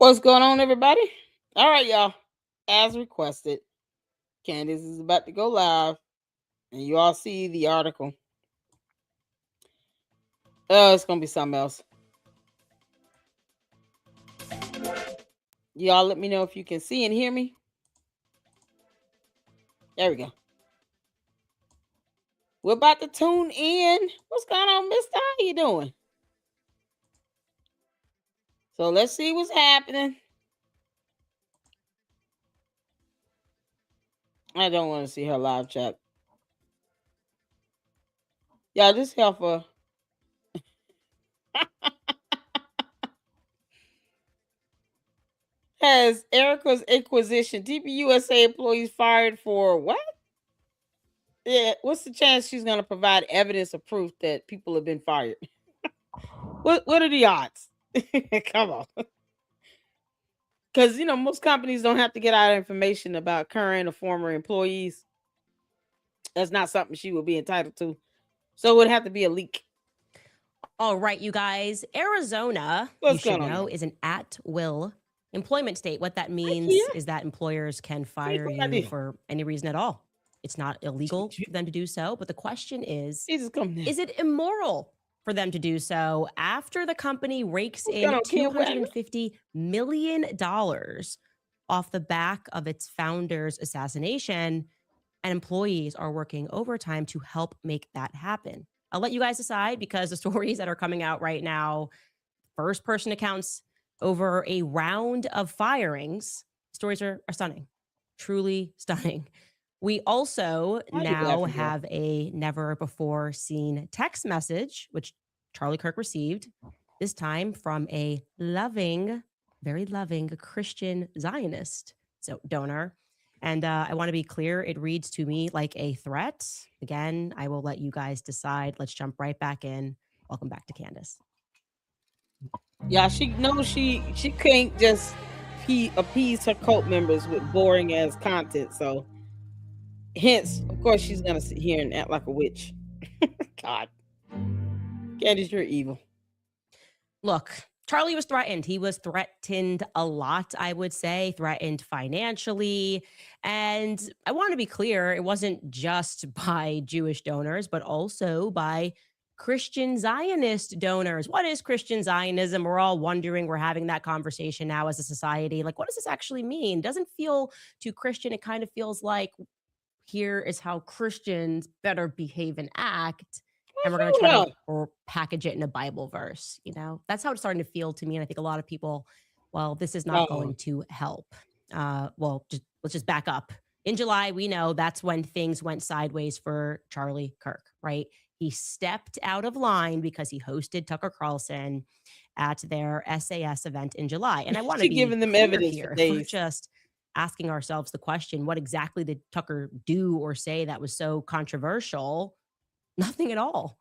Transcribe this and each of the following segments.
What's going on, everybody? All right, y'all. As requested, Candace is about to go live, and you all see the article. Oh, it's gonna be something else. Y'all, let me know if you can see and hear me. There we go. We're about to tune in. What's going on, Mister? How you doing? So let's see what's happening. I don't want to see her live chat. Y'all, just help her. Has Erica's Inquisition TPUSA employees fired for what? Yeah, what's the chance she's going to provide evidence or proof that people have been fired? What are the odds? Come on. Because, most companies don't have to get out information about current or former employees. That's not something she would be entitled to. So it would have to be a leak. All right, you guys. Arizona, you should know, is an at-will employment state. What that means is that employers can fire you for any reason at all. It's not illegal for them to do so. But the question is it immoral for them to do so after the company rakes in $250 million off the back of its founder's assassination, and employees are working overtime to help make that happen? I'll let you guys decide, because the stories that are coming out right now, first-person accounts over a round of firings, stories are stunning, truly stunning. We also now have a never-before-seen text message, which Charlie Kirk received, this time from a loving, very loving Christian Zionist donor. And I want to be clear, it reads to me like a threat. Again, I will let you guys decide. Let's jump right back in. Welcome back to Candace. Yeah, she knows she can't just appease her cult members with boring ass content. So hence, of course, she's gonna sit here and act like a witch. God. Candace, you're evil. Look, Charlie was threatened. He was threatened a lot, I would say, threatened financially. And I want to be clear, it wasn't just by Jewish donors, but also by Christian Zionist donors. What is Christian Zionism? We're all wondering. We're having that conversation now as a society. Like, what does this actually mean? Doesn't feel too Christian. It kind of feels like, here is how Christians better behave and act. And we're going to try to package it in a Bible verse. That's how it's starting to feel to me. And I think a lot of people, well, this is not going to help. Let's just back up. In July, we know that's when things went sideways for Charlie Kirk, right? He stepped out of line because he hosted Tucker Carlson at their SAS event in July. And I want to be giving them evidence here. We're just asking ourselves the question, what exactly did Tucker do or say that was so controversial? Nothing at all.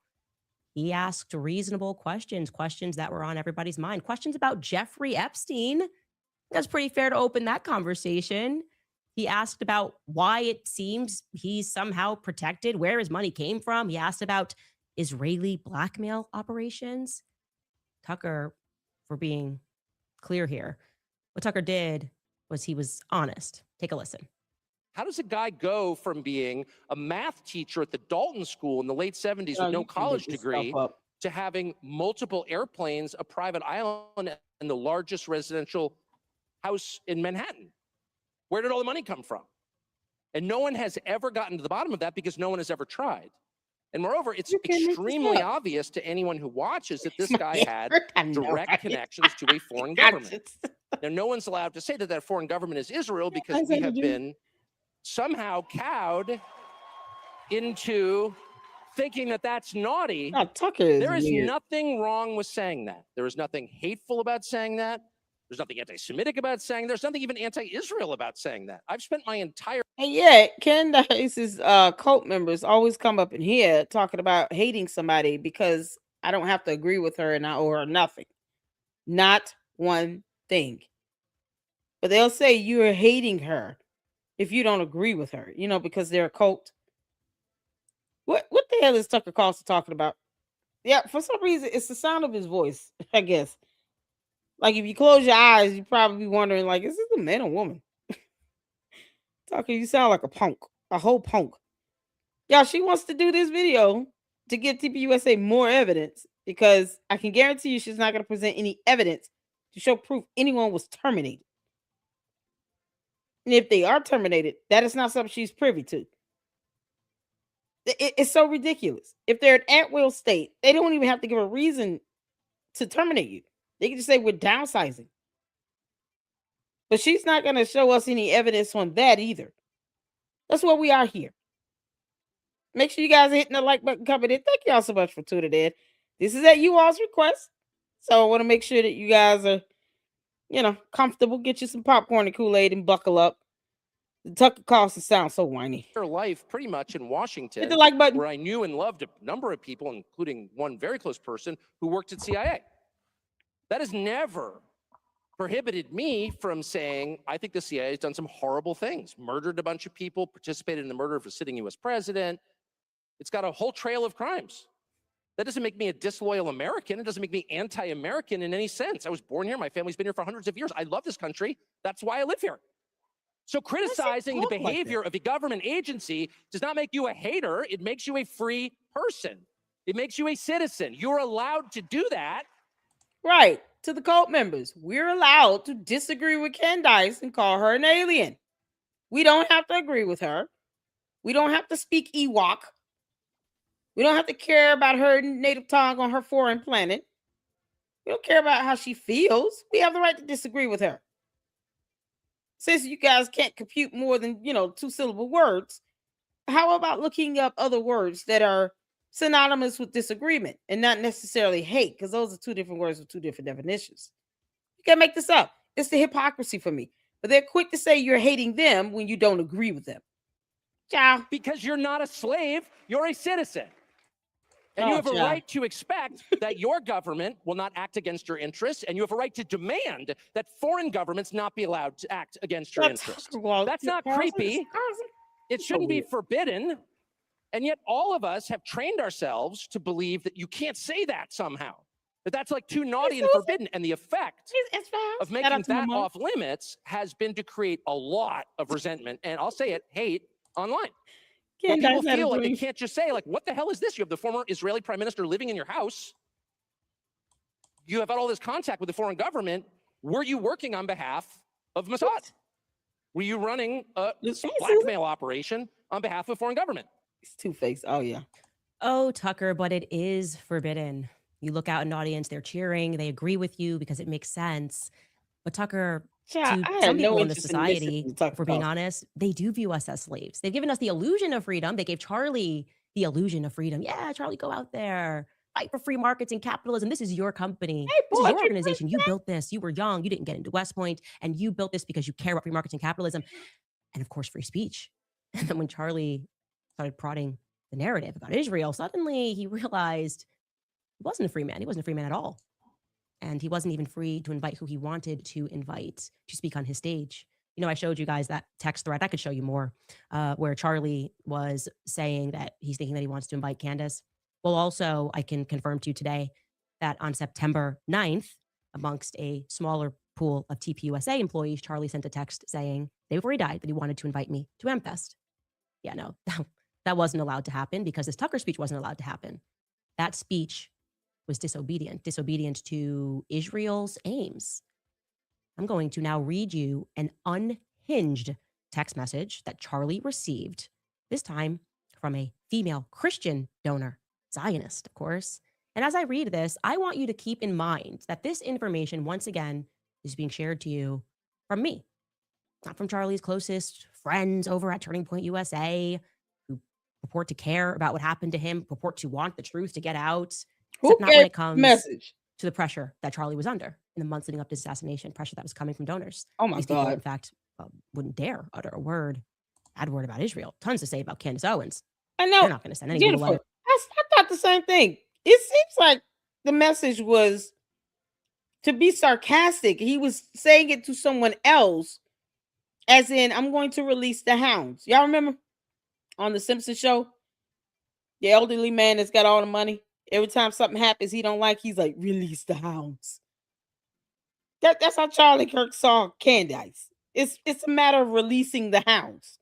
He asked reasonable questions that were on everybody's mind, questions about Jeffrey Epstein. That's pretty fair to open that conversation. He asked about why it seems he's somehow protected, where his money came from. He asked about Israeli blackmail operations. Tucker, for being clear here, what Tucker did was he was honest. Take a listen. How does a guy go from being a math teacher at the Dalton School in the late 70s with no college degree to having multiple airplanes, a private island, and the largest residential house in Manhattan? Where did all the money come from? And no one has ever gotten to the bottom of that because no one has ever tried. And moreover, it's extremely obvious to anyone who watches that this guy had direct connections to a foreign government. Now, no one's allowed to say that that foreign government is Israel because we have been somehow cowed into thinking that that's naughty. There is nothing wrong with saying that. There is nothing hateful about saying that. There's nothing anti-Semitic about saying that. There's nothing even anti-Israel about saying that. I've spent my entire... And yet, Candace's cult members always come up in here talking about hating somebody because I don't have to agree with her and I owe her nothing. Not one thing. But they'll say you're hating her if you don't agree with her, because they're a cult. What the hell is Tucker Carlson talking about? Yeah, for some reason, it's the sound of his voice, I guess. Like if you close your eyes, you probably be wondering, like, is this a man or woman? Tucker, you sound like a punk, a whole punk. Y'all, she wants to do this video to get TPUSA more evidence because I can guarantee you she's not going to present any evidence to show proof anyone was terminated. And if they are terminated, that is not something she's privy to. It's so ridiculous. If they're an at-will state, they don't even have to give a reason to terminate you. They can just say we're downsizing. But she's not going to show us any evidence on that either. That's what we are here. Make sure you guys are hitting the like button, comment in. Thank y'all so much for tuning in. This is at you all's request. So I want to make sure that you guys are, comfortable. Get you some popcorn and Kool-Aid and buckle up. The Tucker Carlson sounds so whiny. Life pretty much in Washington, hit the like button, where I knew and loved a number of people, including one very close person who worked at CIA. That has never prohibited me from saying, I think the CIA has done some horrible things, murdered a bunch of people, participated in the murder of a sitting US president. It's got a whole trail of crimes. That doesn't make me a disloyal American. It doesn't make me anti-American in any sense. I was born here. My family's been here for hundreds of years. I love this country. That's why I live here. So criticizing the behavior of a government agency does not make you a hater. It makes you a free person. It makes you a citizen. You're allowed to do that. Right. To the cult members, we're allowed to disagree with Candace and call her an alien. We don't have to agree with her. We don't have to speak Ewok. We don't have to care about her native tongue on her foreign planet. We don't care about how she feels. We have the right to disagree with her. Since you guys can't compute more than, 2-syllable words, how about looking up other words that are synonymous with disagreement and not necessarily hate? Because those are two different words with two different definitions. You can't make this up. It's the hypocrisy for me. But they're quick to say you're hating them when you don't agree with them. Ciao. Because you're not a slave, you're a citizen. And you have a right to expect that your government will not act against your interests, and you have a right to demand that foreign governments not be allowed to act against your interests. That's not creepy. It shouldn't be forbidden. And yet all of us have trained ourselves to believe that you can't say that somehow. That that's like too naughty and forbidden. And the effect of making that off limits has been to create a lot of resentment, and I'll say it, hate online. When people feel like they can't just say, like, what the hell is this? You have the former Israeli prime minister living in your house. You have had all this contact with the foreign government. Were you working on behalf of Mossad? Were you running a blackmail operation on behalf of a foreign government? It's two-faced. Oh, yeah. Oh, Tucker, but it is forbidden. You look out in an audience, they're cheering, they agree with you because it makes sense. But Tucker, to some people in the society, if we're being honest, they do view us as slaves. They've given us the illusion of freedom. They gave Charlie the illusion of freedom. Yeah, Charlie, go out there, fight for free markets and capitalism. This is your company. This is your organization. You built this. You were young. You didn't get into West Point, and you built this because you care about free markets and capitalism. And of course, free speech. And then when Charlie started prodding the narrative about Israel, suddenly he realized he wasn't a free man. He wasn't a free man at all. And he wasn't even free to invite who he wanted to invite to speak on his stage. I showed you guys that text thread. I could show you more, where Charlie was saying that he's thinking that he wants to invite Candace. Well, also, I can confirm to you today that on September 9th, amongst a smaller pool of TPUSA employees, Charlie sent a text saying, day before he died, that he wanted to invite me to AmFest. Yeah, no, that wasn't allowed to happen because his Tucker speech wasn't allowed to happen. That speech was disobedient to Israel's aims. I'm going to now read you an unhinged text message that Charlie received, this time from a female Christian donor, Zionist, of course. And as I read this, I want you to keep in mind that this information, once again, is being shared to you from me, not from Charlie's closest friends over at Turning Point USA, who purport to care about what happened to him, purport to want the truth to get out. Except not when it comes to the pressure that Charlie was under in the months leading up to his assassination, pressure that was coming from donors. Oh my God. People, in fact, wouldn't dare utter a bad word about Israel. Tons to say about Candace Owens. I know. They're not going to send anyone a letter. I thought the same thing. It seems like the message was to be sarcastic. He was saying it to someone else, as in, I'm going to release the hounds. Y'all remember on the Simpsons show? The elderly man that's got all the money. Every time something happens he don't like, he's like, release the hounds. That's how Charlie Kirk saw Candace. It's a matter of releasing the hounds.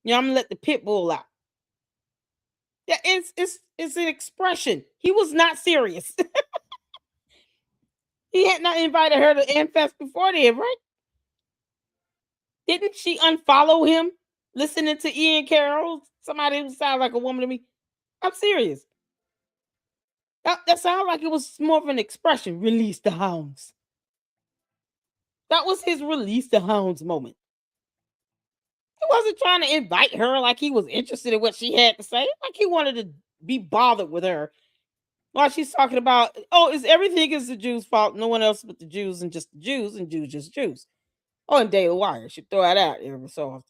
I'm gonna let the pit bull out. Yeah, it's an expression. He was not serious. He had not invited her to Amfest before then, right? Didn't she unfollow him listening to Ian Carroll? Somebody who sounds like a woman to me. I'm serious. That sounded like it was more of an expression. Release the hounds. That was his release the hounds moment. He wasn't trying to invite her like he was interested in what she had to say. Like he wanted to be bothered with her while she's talking about, is everything is the Jews' fault? No one else but the Jews and just the Jews and Jews just Jews. And Daily Wire should throw that out every so often.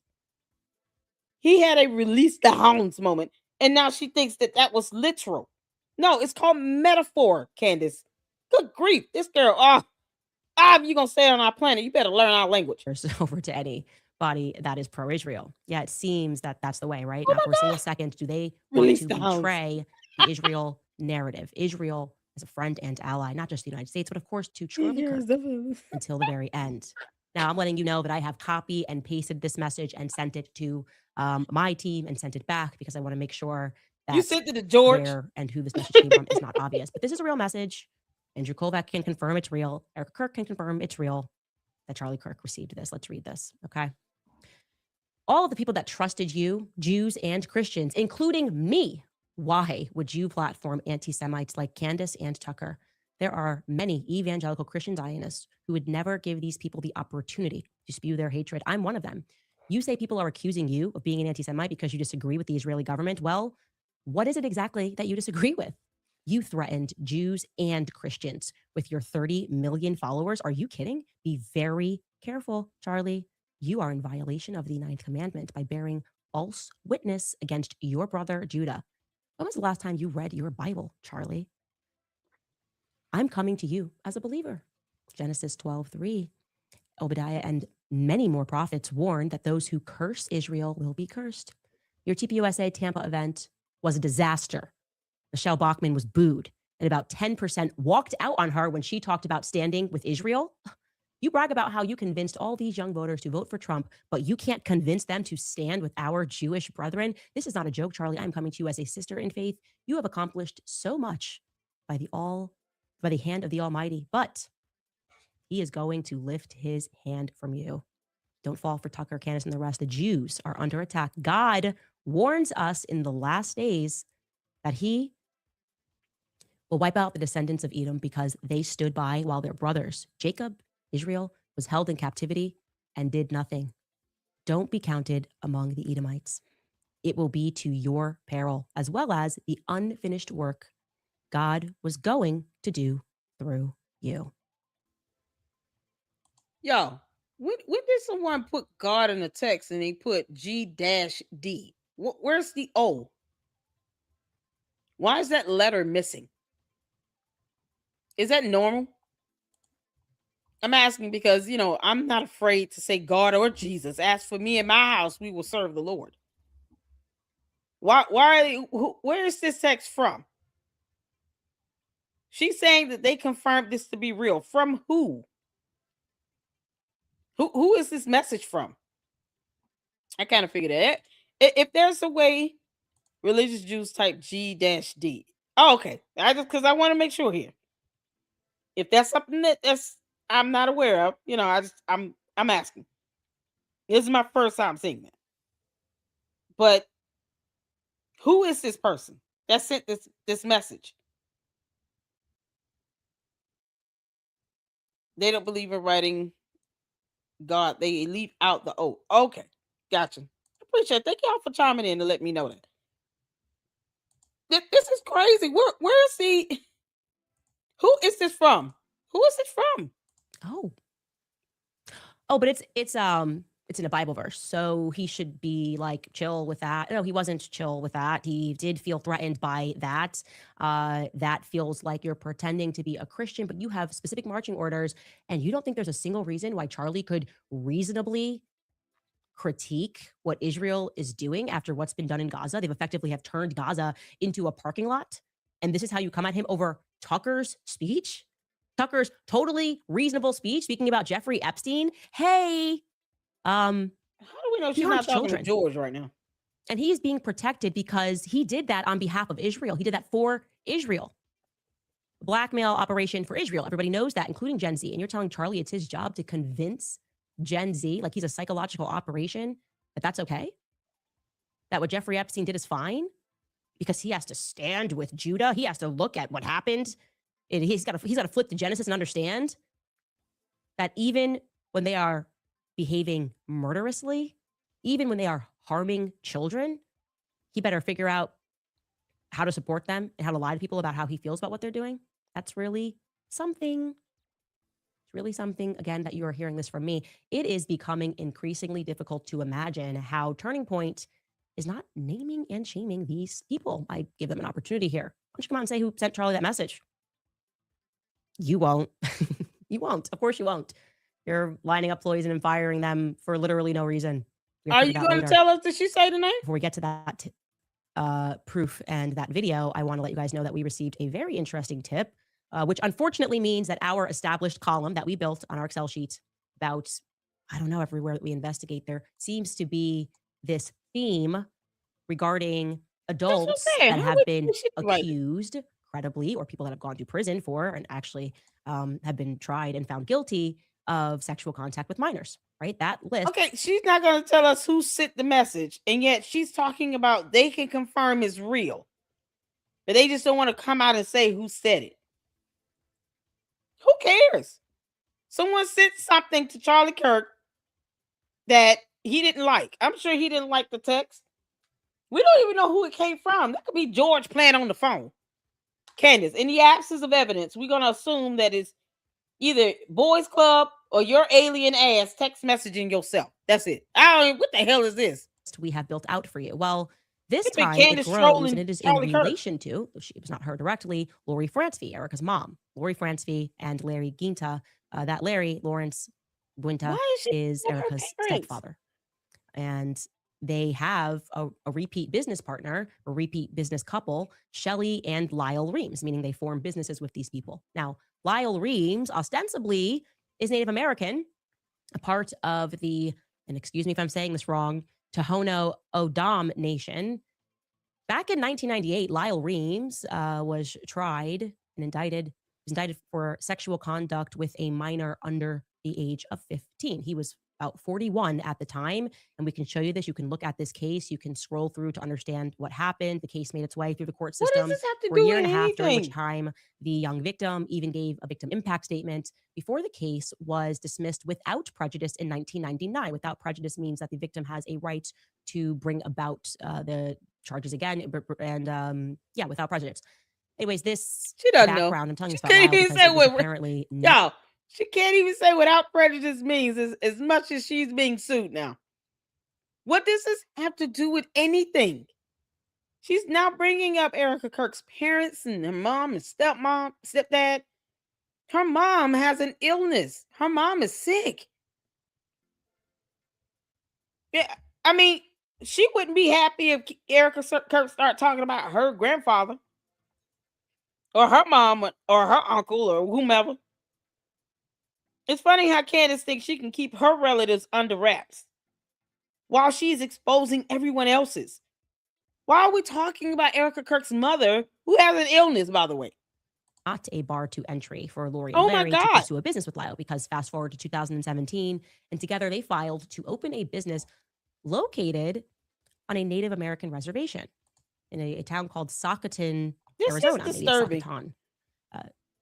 He had a release the hounds moment, and now she thinks that was literal. No, it's called metaphor, Candace. Good grief, this girl. If you're gonna stay on our planet, you better learn our language. Over to anybody that is pro-Israel. Yeah, it seems that that's the way, right? Not for a single second do they want to betray the Israel narrative. Israel as a friend and ally, not just the United States, but of course to Charlie Kirk until the very end. Now, I'm letting you know that I have copy and pasted this message and sent it to my team and sent it back because I want to make sure that you sent it to George where and who this message came from is not obvious. But this is a real message. Andrew Kovac can confirm it's real. Eric Kirk can confirm it's real that Charlie Kirk received this. Let's read this, okay? All of the people that trusted you, Jews and Christians, including me, why would you platform anti-Semites like Candace and Tucker? There are many evangelical Christian Zionists who would never give these people the opportunity to spew their hatred. I'm one of them. You say people are accusing you of being an anti-Semite because you disagree with the Israeli government. Well, what is it exactly that you disagree with? You threatened Jews and Christians with your 30 million followers. Are you kidding? Be very careful, Charlie. You are in violation of the 9th commandment by bearing false witness against your brother Judah. When was the last time you read your Bible, Charlie? I'm coming to you as a believer. Genesis 12:3. Obadiah and many more prophets warned that those who curse Israel will be cursed. Your TPUSA Tampa event was a disaster. Michelle Bachmann was booed, and about 10% walked out on her when she talked about standing with Israel. You brag about how you convinced all these young voters to vote for Trump, but you can't convince them to stand with our Jewish brethren. This is not a joke, Charlie. I'm coming to you as a sister in faith. You have accomplished so much by the hand of the Almighty, but he is going to lift his hand from you. Don't fall for Tucker, Candace, and the rest. The Jews are under attack. God warns us in the last days that he will wipe out the descendants of Edom because they stood by while their brothers, Jacob, Israel, was held in captivity and did nothing. Don't be counted among the Edomites. It will be to your peril, as well as the unfinished work God was going to do through you. Yo, when did someone put God in a text and they put G-D? Where's the O? Why is that letter missing? Is that normal? I'm asking because, I'm not afraid to say God or Jesus. As for me and my house, we will serve the Lord. Where is this text from? She's saying that they confirmed this to be real. From who? Who is this message from? I kind of figured that. If there's a way, religious Jews type G-D. Oh, okay. Because I want to make sure here. If that's something that's I'm not aware of, I'm asking. This is my first time seeing that. But who is this person that sent this message? They don't believe in writing God. They leave out the O. Okay. Gotcha. Appreciate it. Thank y'all for chiming in to let me know that. This is crazy. Where is he? Who is this from? Who is it from? Oh, but it's in a Bible verse, so he should be like chill with that. No, he wasn't chill with that. He did feel threatened by that. That feels like you're pretending to be a Christian, but you have specific marching orders, and you don't think there's a single reason why Charlie could reasonably critique what Israel is doing after what's been done in Gaza. They've effectively have turned Gaza into a parking lot, and this is how you come at him over Tucker's speech? Tucker's totally reasonable speech speaking about Jeffrey Epstein. Hey, how do we know she's not talking to George right now? And he is being protected because he did that on behalf of Israel. He did that for Israel. Blackmail operation for Israel. Everybody knows that, including Gen Z. And you're telling Charlie it's his job to convince Gen Z, like he's a psychological operation, that that's okay? That what Jeffrey Epstein did is fine? Because he has to stand with Judah. He has to look at what happened. He's got to flip to Genesis and understand that even when they are behaving murderously, even when they are harming children, he better figure out how to support them and how to lie to people about how he feels about what they're doing. That's really something. It's really something, again, that you are hearing this from me. It is becoming increasingly difficult to imagine how Turning Point is not naming and shaming these people. I give them an opportunity here. Why don't you come out and say who sent Charlie that message? You won't. You won't. Of course you won't. You're lining up employees and firing them for literally no reason. Are you going to tell us, did she say the name? Before we get to that proof and that video, I want to let you guys know that we received a very interesting tip, which unfortunately means that our established column that we built on our Excel sheet about, I don't know, everywhere that we investigate, there seems to be this theme regarding adults that have been accused credibly, or people that have gone to prison for and actually have been tried and found guilty of sexual contact with minors. Right? That list. Okay, she's not going to tell us who sent the message, and yet she's talking about they can confirm it's real, but they just don't want to come out and say who said it. Who cares? Someone sent something to Charlie Kirk that he didn't like. I'm sure he didn't like the text. We don't even know who it came from. That could be George playing on the phone. Candace, in the absence of evidence, we're going to assume that it's either Boys Club or your alien ass text messaging yourself. That's it. What the hell is this? We have built out for you. Well, this time it grows, and it is in relation to, she was not her directly, Lori Francevy, Erica's mom. Lori Francevy and Larry Guinta. That Larry, Lawrence Guinta, is Erica's stepfather. And they have a repeat business partner, a repeat business couple, Shelley and Lyle Reams, meaning they form businesses with these people. Now, Lyle Reams ostensibly is Native American, a part of the, and excuse me if I'm saying this wrong, Tohono O'odham Nation. Back in 1998, Lyle Reams was tried and indicted for sexual conduct with a minor under the age of 15. He was about 41 at the time, and we can show you this. You can look at this case. You can scroll through to understand what happened. The case made its way through the court system for a year and a half, during which time the young victim even gave a victim impact statement before the case was dismissed without prejudice in 1999. Without prejudice means that the victim has a right to bring about the charges again, and yeah, without prejudice. Anyways, this background, I'm telling you about Lyle, apparently she can't even say without prejudice means as much as she's being sued now. What does this have to do with anything? She's now bringing up Erica Kirk's parents and her mom and stepdad. Her mom has an illness. Her mom is sick. Yeah, I mean, she wouldn't be happy if Erica Kirk started talking about her grandfather or her mom or her uncle or whomever. It's funny how Candace thinks she can keep her relatives under wraps while she's exposing everyone else's. Why are we talking about Erica Kirk's mother, who has an illness, by the way? Not a bar to entry for Lori and Larry to pursue a business with Lyle, because fast forward to 2017, and together they filed to open a business located on a Native American reservation in a town called Socoton, Arizona. This is disturbing.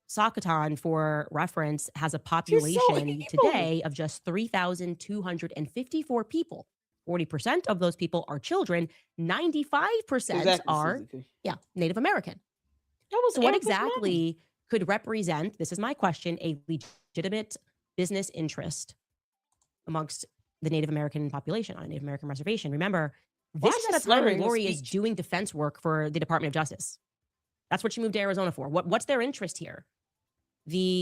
Socoton, for reference, has a population today of just 3,254 people. 40% of those people are children. 95% are, Native American. So what exactly could represent, this is my question, a legitimate business interest amongst the Native American population on a Native American reservation? Remember, this is at a time when Lori is doing defense work for the Department of Justice. That's what she moved to Arizona for. What's their interest here?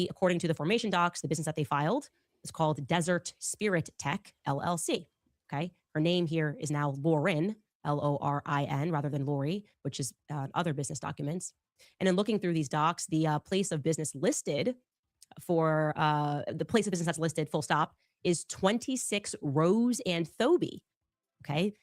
According to the formation docs, the business that they filed is called Desert Spirit Tech, LLC. Okay. Her name here is now Lauren, Lorin, rather than Lori, which is other business documents. And in looking through these docs, the place of business listed for the place of business that's listed, full stop, is 26 Rose and Thoby. Okay.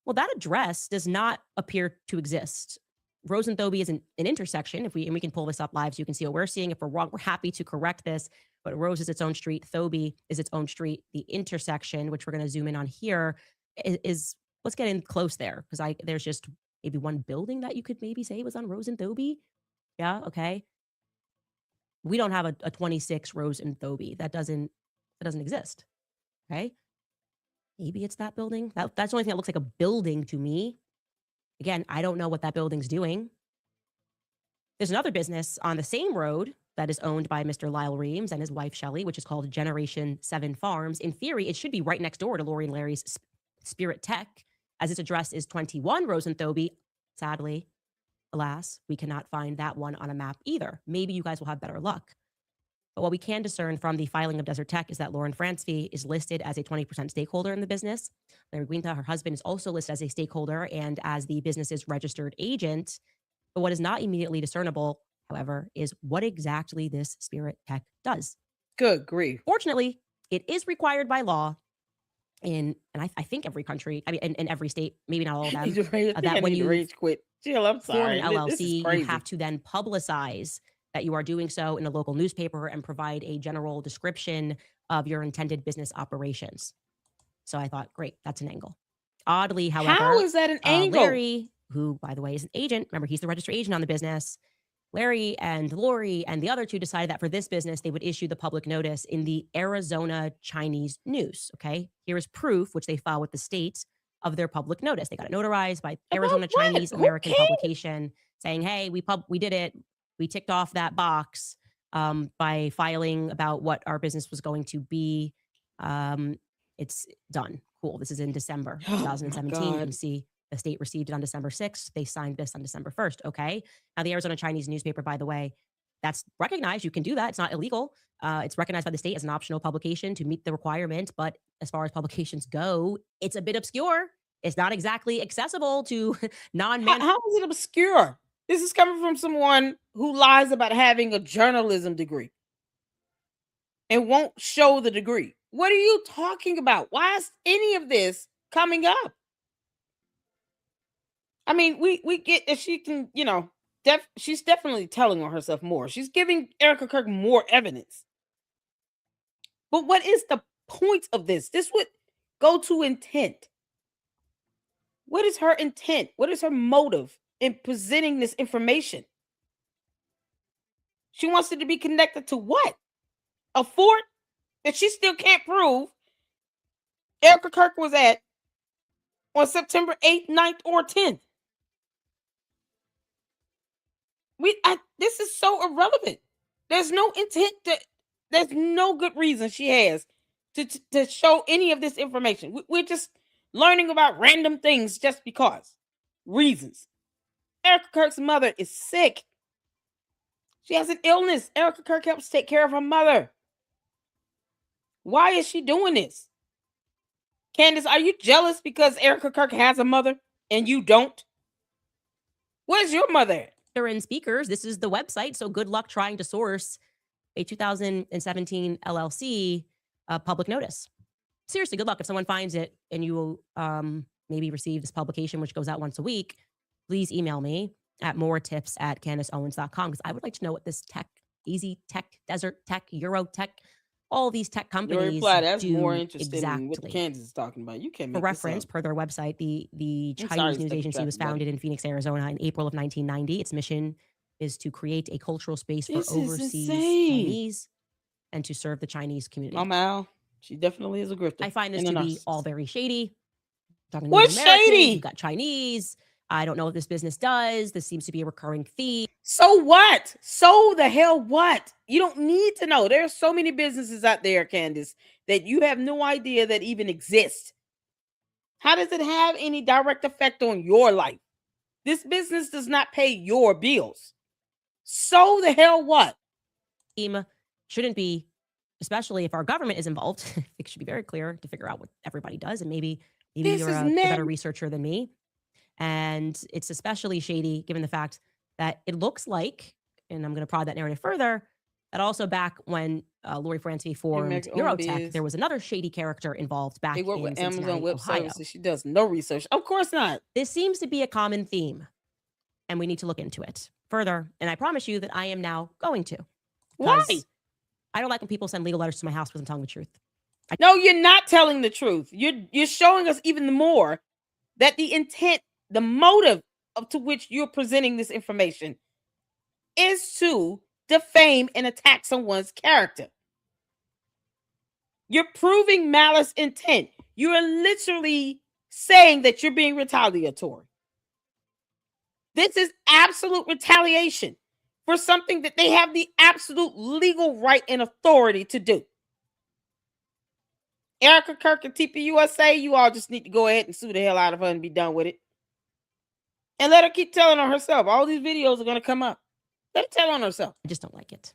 Well, that address does not appear to exist. Rose and Thoby is an intersection. And we can pull this up live so you can see what we're seeing. If we're wrong, we're happy to correct this. But Rose is its own street. Thoby is its own street. The intersection, which we're going to zoom in on here, is let's get in close there, because there's just maybe one building that you could maybe say was on Rose and Thoby. Yeah, okay. We don't have a 26 Rose and Thoby. That doesn't exist. Okay. Maybe it's that building. That's the only thing that looks like a building to me. Again, I don't know what that building's doing. There's another business on the same road that is owned by Mr. Lyle Reams and his wife, Shelley, which is called Generation 7 Farms. In theory, it should be right next door to Lori and Larry's Spirit Tech, as its address is 21 Rose and Thoby. Sadly, alas, we cannot find that one on a map either. Maybe you guys will have better luck. But what we can discern from the filing of Desert Tech is that Lauren Francevy is listed as a 20% stakeholder in the business. Larry Guinta, her husband, is also listed as a stakeholder and as the business's registered agent. But what is not immediately discernible, however, is what exactly this Spirit Tech does. Good grief. Fortunately, it is required by law and I think every country, I mean, in every state, maybe not all of them, that when you rage quit. Jill, I'm sorry. Form an LLC, you have to then publicize that you are doing so in a local newspaper and provide a general description of your intended business operations. So I thought, great, that's an angle. Oddly, however, how is that an angle? Larry, who, by the way, is an agent, remember, he's the registered agent on the business. Larry and Lori and the other two decided that for this business, they would issue the public notice in the Arizona Chinese News. Okay, here is proof, which they filed with the state, of their public notice. They got it notarized by Arizona Chinese American publication saying, hey, we did it. We ticked off that box by filing about what our business was going to be. It's done. Cool. This is in December 2017. You can see the state received it on December 6th. They signed this on December 1st. Okay. Now, the Arizona Chinese newspaper, by the way, that's recognized. You can do that. It's not illegal. It's recognized by the state as an optional publication to meet the requirement. But as far as publications go, it's a bit obscure. It's not exactly accessible to non-man. How is it obscure? This is coming from someone who lies about having a journalism degree and won't show the degree. What are you talking about? Why is any of this coming up? I mean, we get that she can, she's definitely telling on herself more. She's giving Erica Kirk more evidence. But what is the point of this? This would go to intent. What is her intent? What is her motive in presenting this information? She wants it to be connected to what? A fort that she still can't prove Erica Kirk was at on September 8th, 9th, or 10th. This is so irrelevant. There's no intent. There's no good reason she has to show any of this information. We're just learning about random things just because. Reasons. Erica Kirk's mother is sick. She has an illness. Erica Kirk helps take care of her mother. Why is she doing this? Candace, are you jealous because Erica Kirk has a mother and you don't? Where's your mother at? They're in speakers. This is the website. So good luck trying to source a 2017 LLC public notice. Seriously, good luck. If someone finds it and you will maybe receive this publication, which goes out once a week, please email me at moretips@CandaceOwens.com, because I would like to know what this tech, Easy Tech, Desert Tech, Euro Tech, all these tech companies that's do more interesting exactly. than what Candace is talking about. You can't make For reference, per their website, the Chinese news agency was founded in Phoenix, Arizona in April of 1990. Its mission is to create a cultural space for overseas Chinese and to serve the Chinese community. Mama Al, she definitely is a grifter. I find this to be all very shady. What's shady? You've got Chinese. I don't know what this business does. This seems to be a recurring theme. So what? So the hell what? You don't need to know. There are so many businesses out there, Candace, that you have no idea that even exist. How does it have any direct effect on your life? This business does not pay your bills. So the hell what? Shouldn't be, especially if our government is involved. It should be very clear to figure out what everybody does. And maybe you're a better researcher than me. And it's especially shady given the fact that it looks like, and I'm going to prod that narrative further, that also back when Lori Francie formed Eurotech, there was another shady character involved back in with Cincinnati, Amazon Web Ohio. Services. She does no research. Of course not. This seems to be a common theme, and we need to look into it further. And I promise you that I am now going to. Why? I don't like when people send legal letters to my house because I'm telling the truth. No, you're not telling the truth. You're showing us even more that the intent, the motive to which you're presenting this information is to defame and attack someone's character. You're proving malice intent. You are literally saying that you're being retaliatory. This is absolute retaliation for something that they have the absolute legal right and authority to do. Erica Kirk and TPUSA, you all just need to go ahead and sue the hell out of her and be done with it. And let her keep telling on herself. All these videos are going to come up. Let her tell on herself. I just don't like it.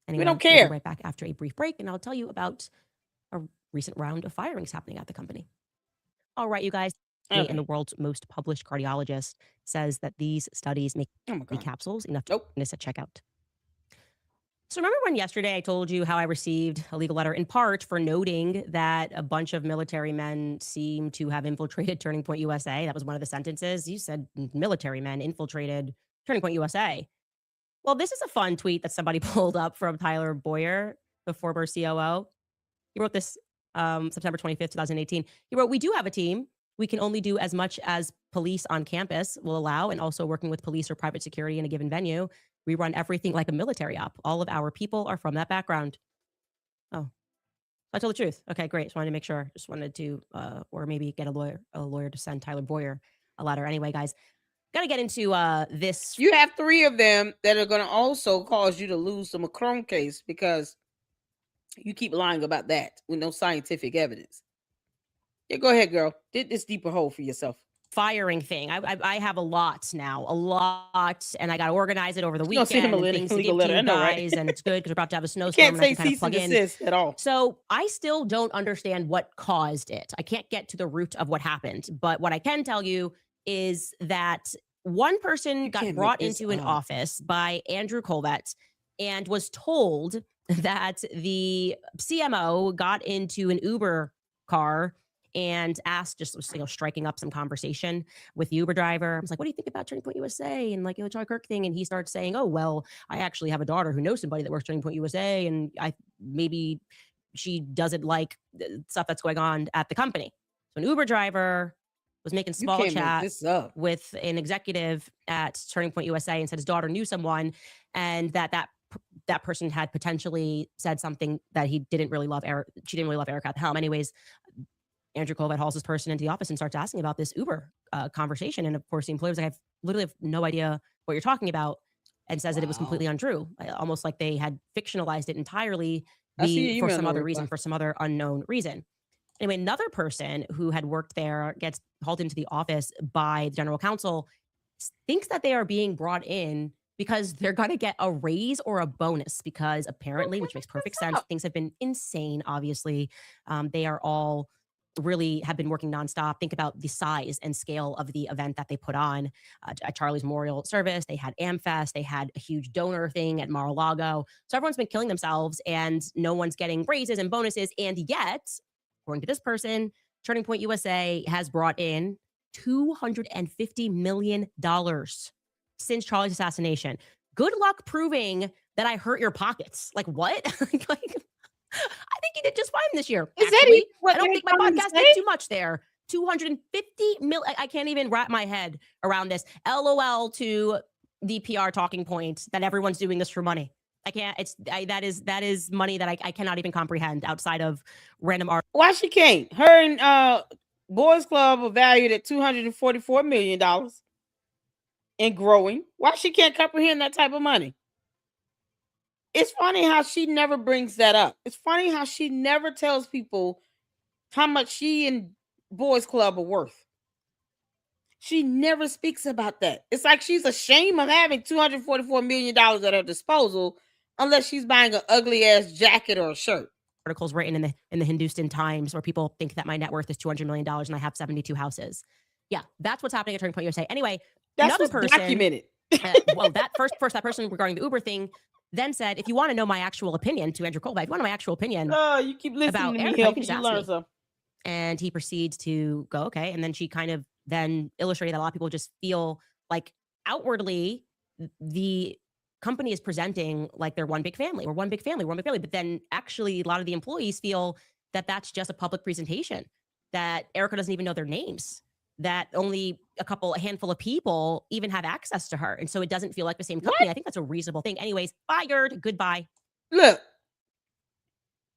Anyway, we don't care. We'll be right back after a brief break, and I'll tell you about a recent round of firings happening at the company. All right, you guys. Okay. And the world's most published cardiologist says that these studies make the capsules enough to miss at checkout. So remember when yesterday I told you how I received a legal letter in part for noting that a bunch of military men seem to have infiltrated Turning Point USA? That was one of the sentences. You said military men infiltrated Turning Point USA. Well, this is a fun tweet that somebody pulled up from Tyler Boyer, the former COO. He wrote this September 25th, 2018. He wrote, "We do have a team. We can only do as much as police on campus will allow, and also working with police or private security in a given venue. We run everything like a military op. All of our people are from that background." Oh, I told the truth. Okay, great. Just wanted to make sure. Just wanted to, or maybe get a lawyer to send Tyler Boyer a letter. Anyway, guys, got to get into this. You have 3 of them that are going to also cause you to lose the Macron case because you keep lying about that with no scientific evidence. Yeah, go ahead, girl. Dig this deeper hole for yourself. Firing thing. I have a lot now, and I got to organize it over the weekend and things to give to you guys, and it's good because we're about to have a snowstorm. You can't say cease and desist at all. So I still don't understand what caused it. I can't get to the root of what happened, but what I can tell you is that one person got brought into an office by Andrew Colvett and was told that the CMO got into an Uber car and asked, just striking up some conversation with the Uber driver. I was like, "What do you think about Turning Point USA and the Charlie Kirk thing?" And he starts saying, "Oh, well, I actually have a daughter who knows somebody that works Turning Point USA, and maybe she doesn't like stuff that's going on at the company." So an Uber driver was making small chat with an executive at Turning Point USA and said his daughter knew someone, and that person had potentially said something that he didn't really love. She didn't really love Erica at the helm. Anyways, Andrew Colvett hauls this person into the office and starts asking about this Uber conversation. And of course, the employer was like, "I literally have no idea what you're talking about," and says that it was completely untrue, almost like they had fictionalized it entirely for some other reason, for some other unknown reason. Anyway, another person who had worked there gets hauled into the office by the general counsel, thinks that they are being brought in because they're going to get a raise or a bonus because apparently, which makes perfect sense, things have been insane, obviously. They are all really have been working nonstop. Think about the size and scale of the event that they put on at Charlie's Memorial Service. They had AmFest. They had a huge donor thing at Mar-a-Lago. So everyone's been killing themselves and no one's getting raises and bonuses. And yet, according to this person, Turning Point USA has brought in $250 million since Charlie's assassination. Good luck proving that I hurt your pockets. Like what? I think he did just fine this year. Actually, I don't think my podcast did too much there. 250 mil. I can't even wrap my head around this. LOL to the PR talking point that everyone's doing this for money. I can't. That is money that I cannot even comprehend outside of random art. Why she can't? Her and Boys Club are valued at $244 million and growing. Why she can't comprehend that type of money? It's funny how she never brings that up. It's funny how she never tells people how much she and Boys Club are worth. She never speaks about that. It's like she's ashamed of having $244 million at her disposal unless she's buying an ugly ass jacket or a shirt. Articles written in the Hindustan Times where people think that my net worth is $200 million and I have 72 houses. Yeah, that's what's happening at Turning Point USA. Anyway, that's another person documented. Well, that person regarding the Uber thing then said, if you want to know my actual opinion to Andrew Colby, if you want to know my actual opinion you keep listening about to me, Erica, you help can you just ask learn me. something. And he proceeds to go, okay. And then she kind of then illustrated that a lot of people just feel like outwardly the company is presenting like they're one big family. We're one big family. We're one big family. But then actually a lot of the employees feel that that's just a public presentation, that Erica doesn't even know their names, that only a handful of people even have access to her. And so it doesn't feel like the same company. I think that's a reasonable thing. Anyways, fired. Goodbye. Look,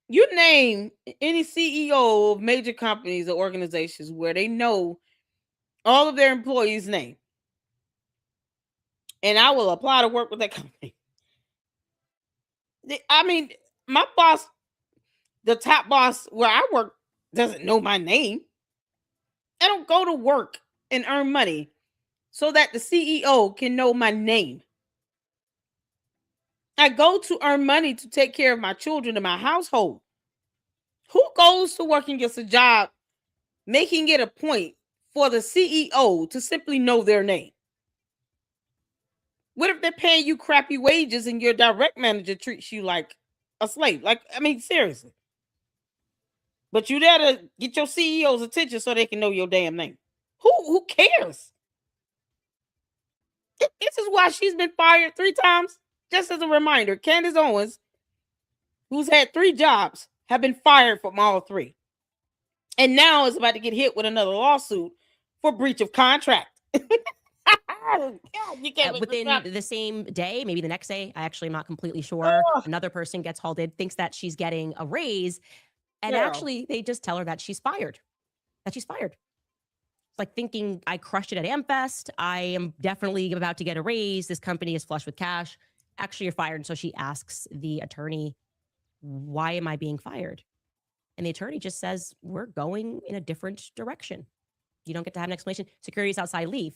you name any CEO of major companies or organizations where they know all of their employees' name, and I will apply to work with that company. I mean, my boss, the top boss where I work, doesn't know my name. I don't go to work and earn money so that the CEO can know my name. I go to earn money to take care of my children and my household. Who goes to work and gets a job making it a point for the CEO to simply know their name? What if they're paying you crappy wages and your direct manager treats you like a slave? Like, I mean, seriously. But you there to get your CEO's attention so they can know your damn name. Who cares? This is why she's been fired 3 times. Just as a reminder, Candace Owens, who's had 3 jobs, have been fired from all 3. And now is about to get hit with another lawsuit for breach of contract. God, you can't within the same day, maybe the next day, I actually am not completely sure. Another person gets hauled in, thinks that she's getting a raise. And actually, they just tell her that she's fired. It's like thinking, I crushed it at AmFest. I am definitely about to get a raise. This company is flush with cash. Actually, you're fired. And so she asks the attorney, why am I being fired? And the attorney just says, we're going in a different direction. You don't get to have an explanation. Security's outside, leave.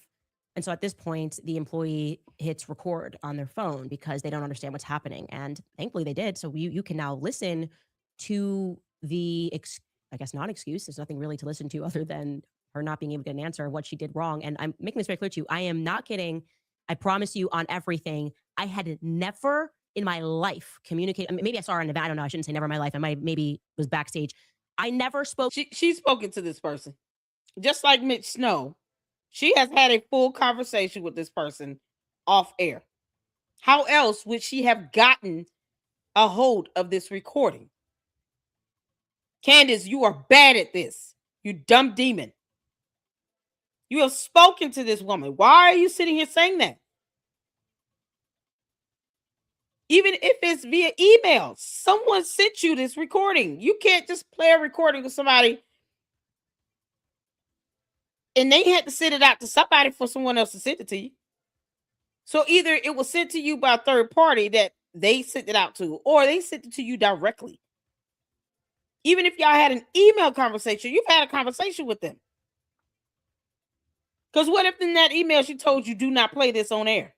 And so at this point, the employee hits record on their phone because they don't understand what's happening. And thankfully they did. So you can now listen to the, I guess, non-excuse. There's nothing really to listen to other than her not being able to get an answer of what she did wrong. And I'm making this very clear to you. I am not kidding. I promise you on everything. I had never in my life communicated. I mean, maybe I saw her in the, I don't know. I shouldn't say never in my life. I might maybe was backstage. I never spoke. She's spoken to this person. Just like Mitch Snow. She has had a full conversation with this person off air. How else would she have gotten a hold of this recording? Candace, you are bad at this. You dumb demon. You have spoken to this woman. Why are you sitting here saying that? Even if it's via email, someone sent you this recording. You can't just play a recording with somebody and they had to send it out to somebody for someone else to send it to you. So either it was sent to you by a third party that they sent it out to, or they sent it to you directly. Even if y'all had an email conversation, you've had a conversation with them. Because what if in that email she told you, do not play this on air?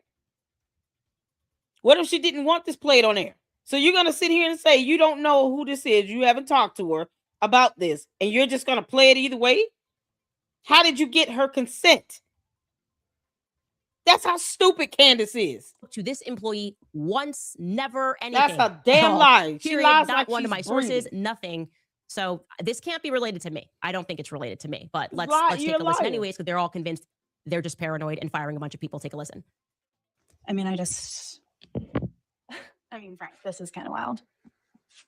What if she didn't want this played on air? So you're going to sit here and say you don't know who this is, you haven't talked to her about this, and you're just going to play it either way? How did you get her consent? That's how stupid Candace is. To this employee once, never anything. That's a damn lie. She lies not like one of my breathing. sources, nothing. So this can't be related to me. I don't think it's related to me, but let's take a listen anyways, because they're all convinced they're just paranoid and firing a bunch of people. Take a listen. I mean, Frank, this is kind of wild.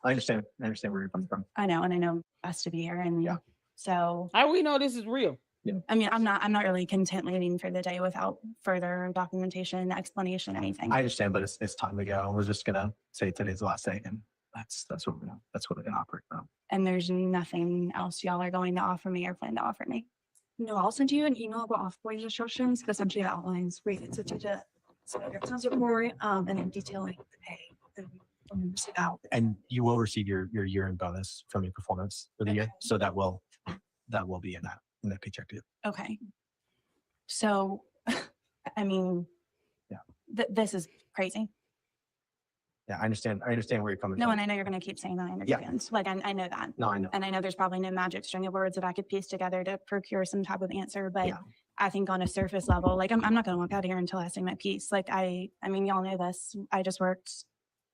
I understand where you're coming from. I know, and I know best to be here. And Yeah. so how do we know this is real? Yeah. I mean, I'm not really content leaving for the day without further documentation, explanation, anything. I understand, but it's time to go. We're just gonna say today's the last day, and that's what we're gonna operate from. And there's nothing else y'all are going to offer me or plan to offer me. No, I'll send you an email about off-boarding instructions that essentially outlines rates such as your expense report, and then detailing the pay. And you will receive your year-end bonus from your performance for the year, so that will be in that paycheck too. Okay. So, I mean, yeah, this is crazy. Yeah, I understand where you're coming from. No, and I know you're going to keep saying that in your defense. Like, I know that. No, I know. And I know there's probably no magic string of words that I could piece together to procure some type of answer. But Yeah. I think on a surface level, like, I'm not going to walk out of here until I say my piece. Like, I mean, y'all know this. I just worked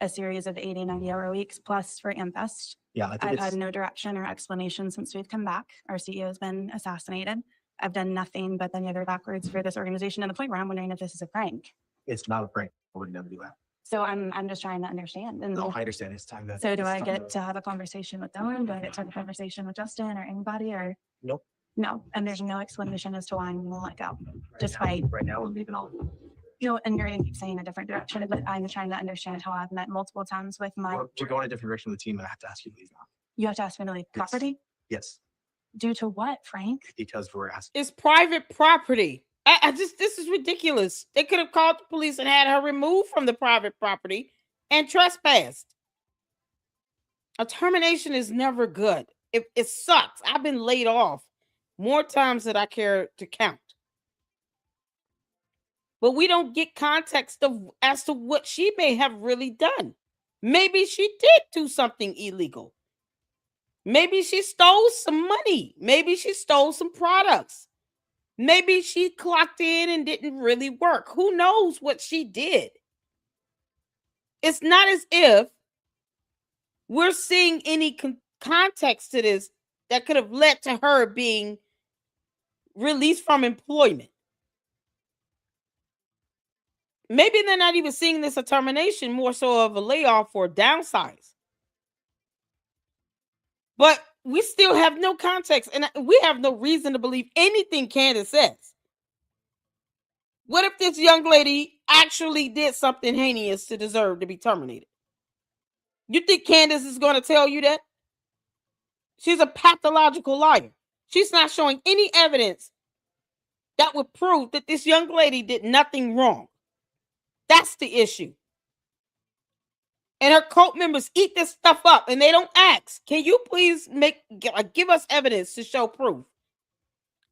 a series of 80, 90-hour weeks plus for AmFest. Yeah, I think I've had it's, no direction or explanation since we've come back. Our CEO has been assassinated. I've done nothing but bend over backwards for this organization, to the point where I'm wondering if this is a prank. it's not a prank. I would never do that. So I'm just trying to understand. And No, I understand. It's time that. so do it's I time get to have a conversation with Owen? Do I get to have a conversation with Justin or anybody, or Nope. no? And there's no explanation as to why I'm gonna let go. Right now, we're leaving all. And you're gonna keep saying a different direction, but I'm trying to understand how I've met multiple times with my. We're going a different direction with the team, and I have to ask you to leave now. You have to ask me to leave Yes. property Yes, due to what, Frank? because we're asking. It's private property. This is ridiculous. They could have called the police and had her removed from the private property and trespassed. A termination is never good. It sucks. I've been laid off more times than I care to count. But we don't get context as to what she may have really done. Maybe she did do something illegal. Maybe she stole some money. Maybe she stole some products. Maybe she clocked in and didn't really work. Who knows what she did? It's not as if we're seeing any context to this that could have led to her being released from employment. Maybe they're not even seeing this a termination, more so of a layoff or downsize. But we still have no context, and we have no reason to believe anything Candace says. What if this young lady actually did something heinous to deserve to be terminated? You think Candace is going to tell you that? She's a pathological liar. She's not showing any evidence that would prove that this young lady did nothing wrong. That's the issue. And her cult members eat this stuff up and they don't ask. Can you please give us evidence to show proof?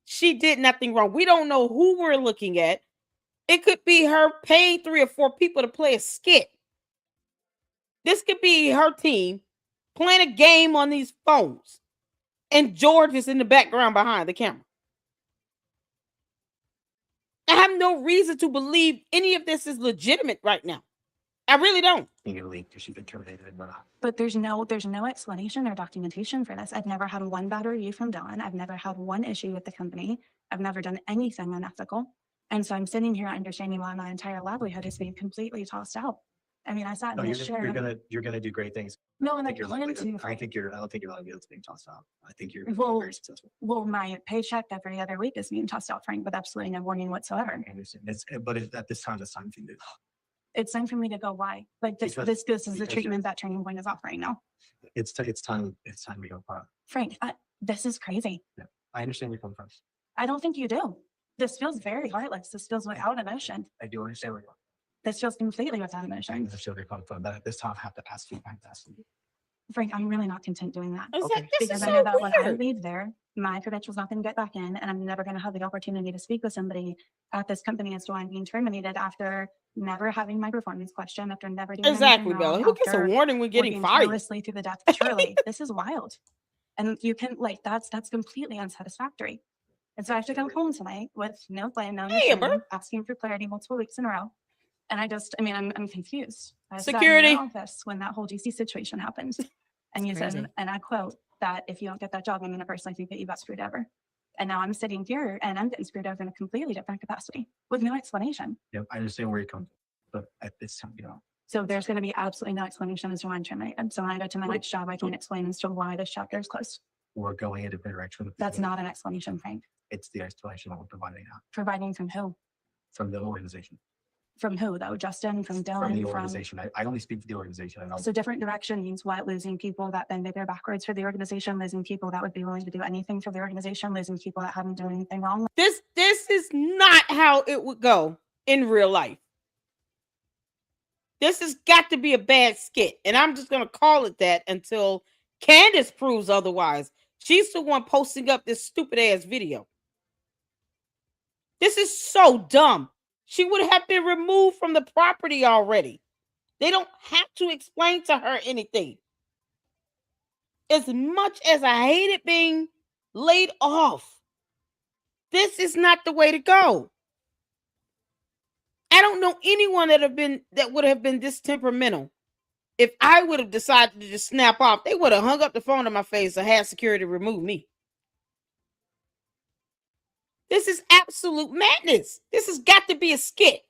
She did nothing wrong. We don't know who we're looking at. It could be her paying 3 or 4 people to play a skit. This could be her team playing a game on these phones. And George is in the background behind the camera. I have no reason to believe any of this is legitimate right now. I really don't. You can leave because she's been terminated and we're not. But there's no explanation or documentation for this. I've never had one bad review from Dawn. I've never had one issue with the company. I've never done anything unethical. And so I'm sitting here understanding why my entire livelihood is being completely tossed out. I mean, I sat No, in you're, this you're chair. gonna do great things. No, and I I think you're plan likely to. I don't think you're likely to being tossed out. I think you're Well, very successful. Well, my paycheck every other week is being tossed out, Frank, with absolutely no warning whatsoever. I understand. But at this time, it's time for you to. It's time for me to go, why? Like this Because- is the because treatment that Turning Point is offering now. It's time to go. Frank, this is crazy. I understand where you're coming from. I don't think you do. This feels very heartless. This feels without emotion. I do understand where you're This feels completely without I emotion. understand where you're coming from, but at this time, I have to ask you. Frank, I'm really not content doing that. I was Okay. like, this Because is I know so that when I weird. leave there, my credential's not going to get back in, and I'm never going to have the opportunity to speak with somebody at this company as to why I'm being terminated after never having my performance questioned, after never doing Exactly, anything Bella. wrong, Who gets a after warning when getting working fired? tirelessly through the death of Charlie. This is wild. And you can, that's completely unsatisfactory. And so I have to come home tonight with no plan, no Hey, Amber. mission, asking for clarity multiple weeks in a row. And I'm confused. I sat in Security. your office when that whole GC situation happened. And you It's said, crazy. and I quote, that if you don't get that job, I'm going to personally think that you got screwed over. And now I'm sitting here and I'm getting screwed over in a completely different capacity with no explanation. Yep, I understand where you're coming from, but at this time, So there's going to be absolutely no explanation as to why I'm terminated. So when I go to my next job, I can explain as to why this chapter is closed. we're going in a different direction. That's not an explanation, Frank. It's the explanation that we're providing now Providing from who? from the organization. From who though? Justin, from From Dylan, the from. organization. I only speak for the organization. I don't. So different direction means what? Losing people that bend over backwards for the organization, losing people that would be willing to do anything for the organization, losing people that haven't done anything wrong. This is not how it would go in real life. This has got to be a bad skit, and I'm just gonna call it that until Candace proves otherwise. She's the one posting up this stupid ass video. This is so dumb. She would have been removed from the property already. They don't have to explain to her anything. As much as I hated being laid off, this is not the way to go. I don't know anyone that would have been this temperamental if I would have decided to just snap off, they would have hung up the phone in my face or had security remove me. This is absolute madness. This has got to be a skit.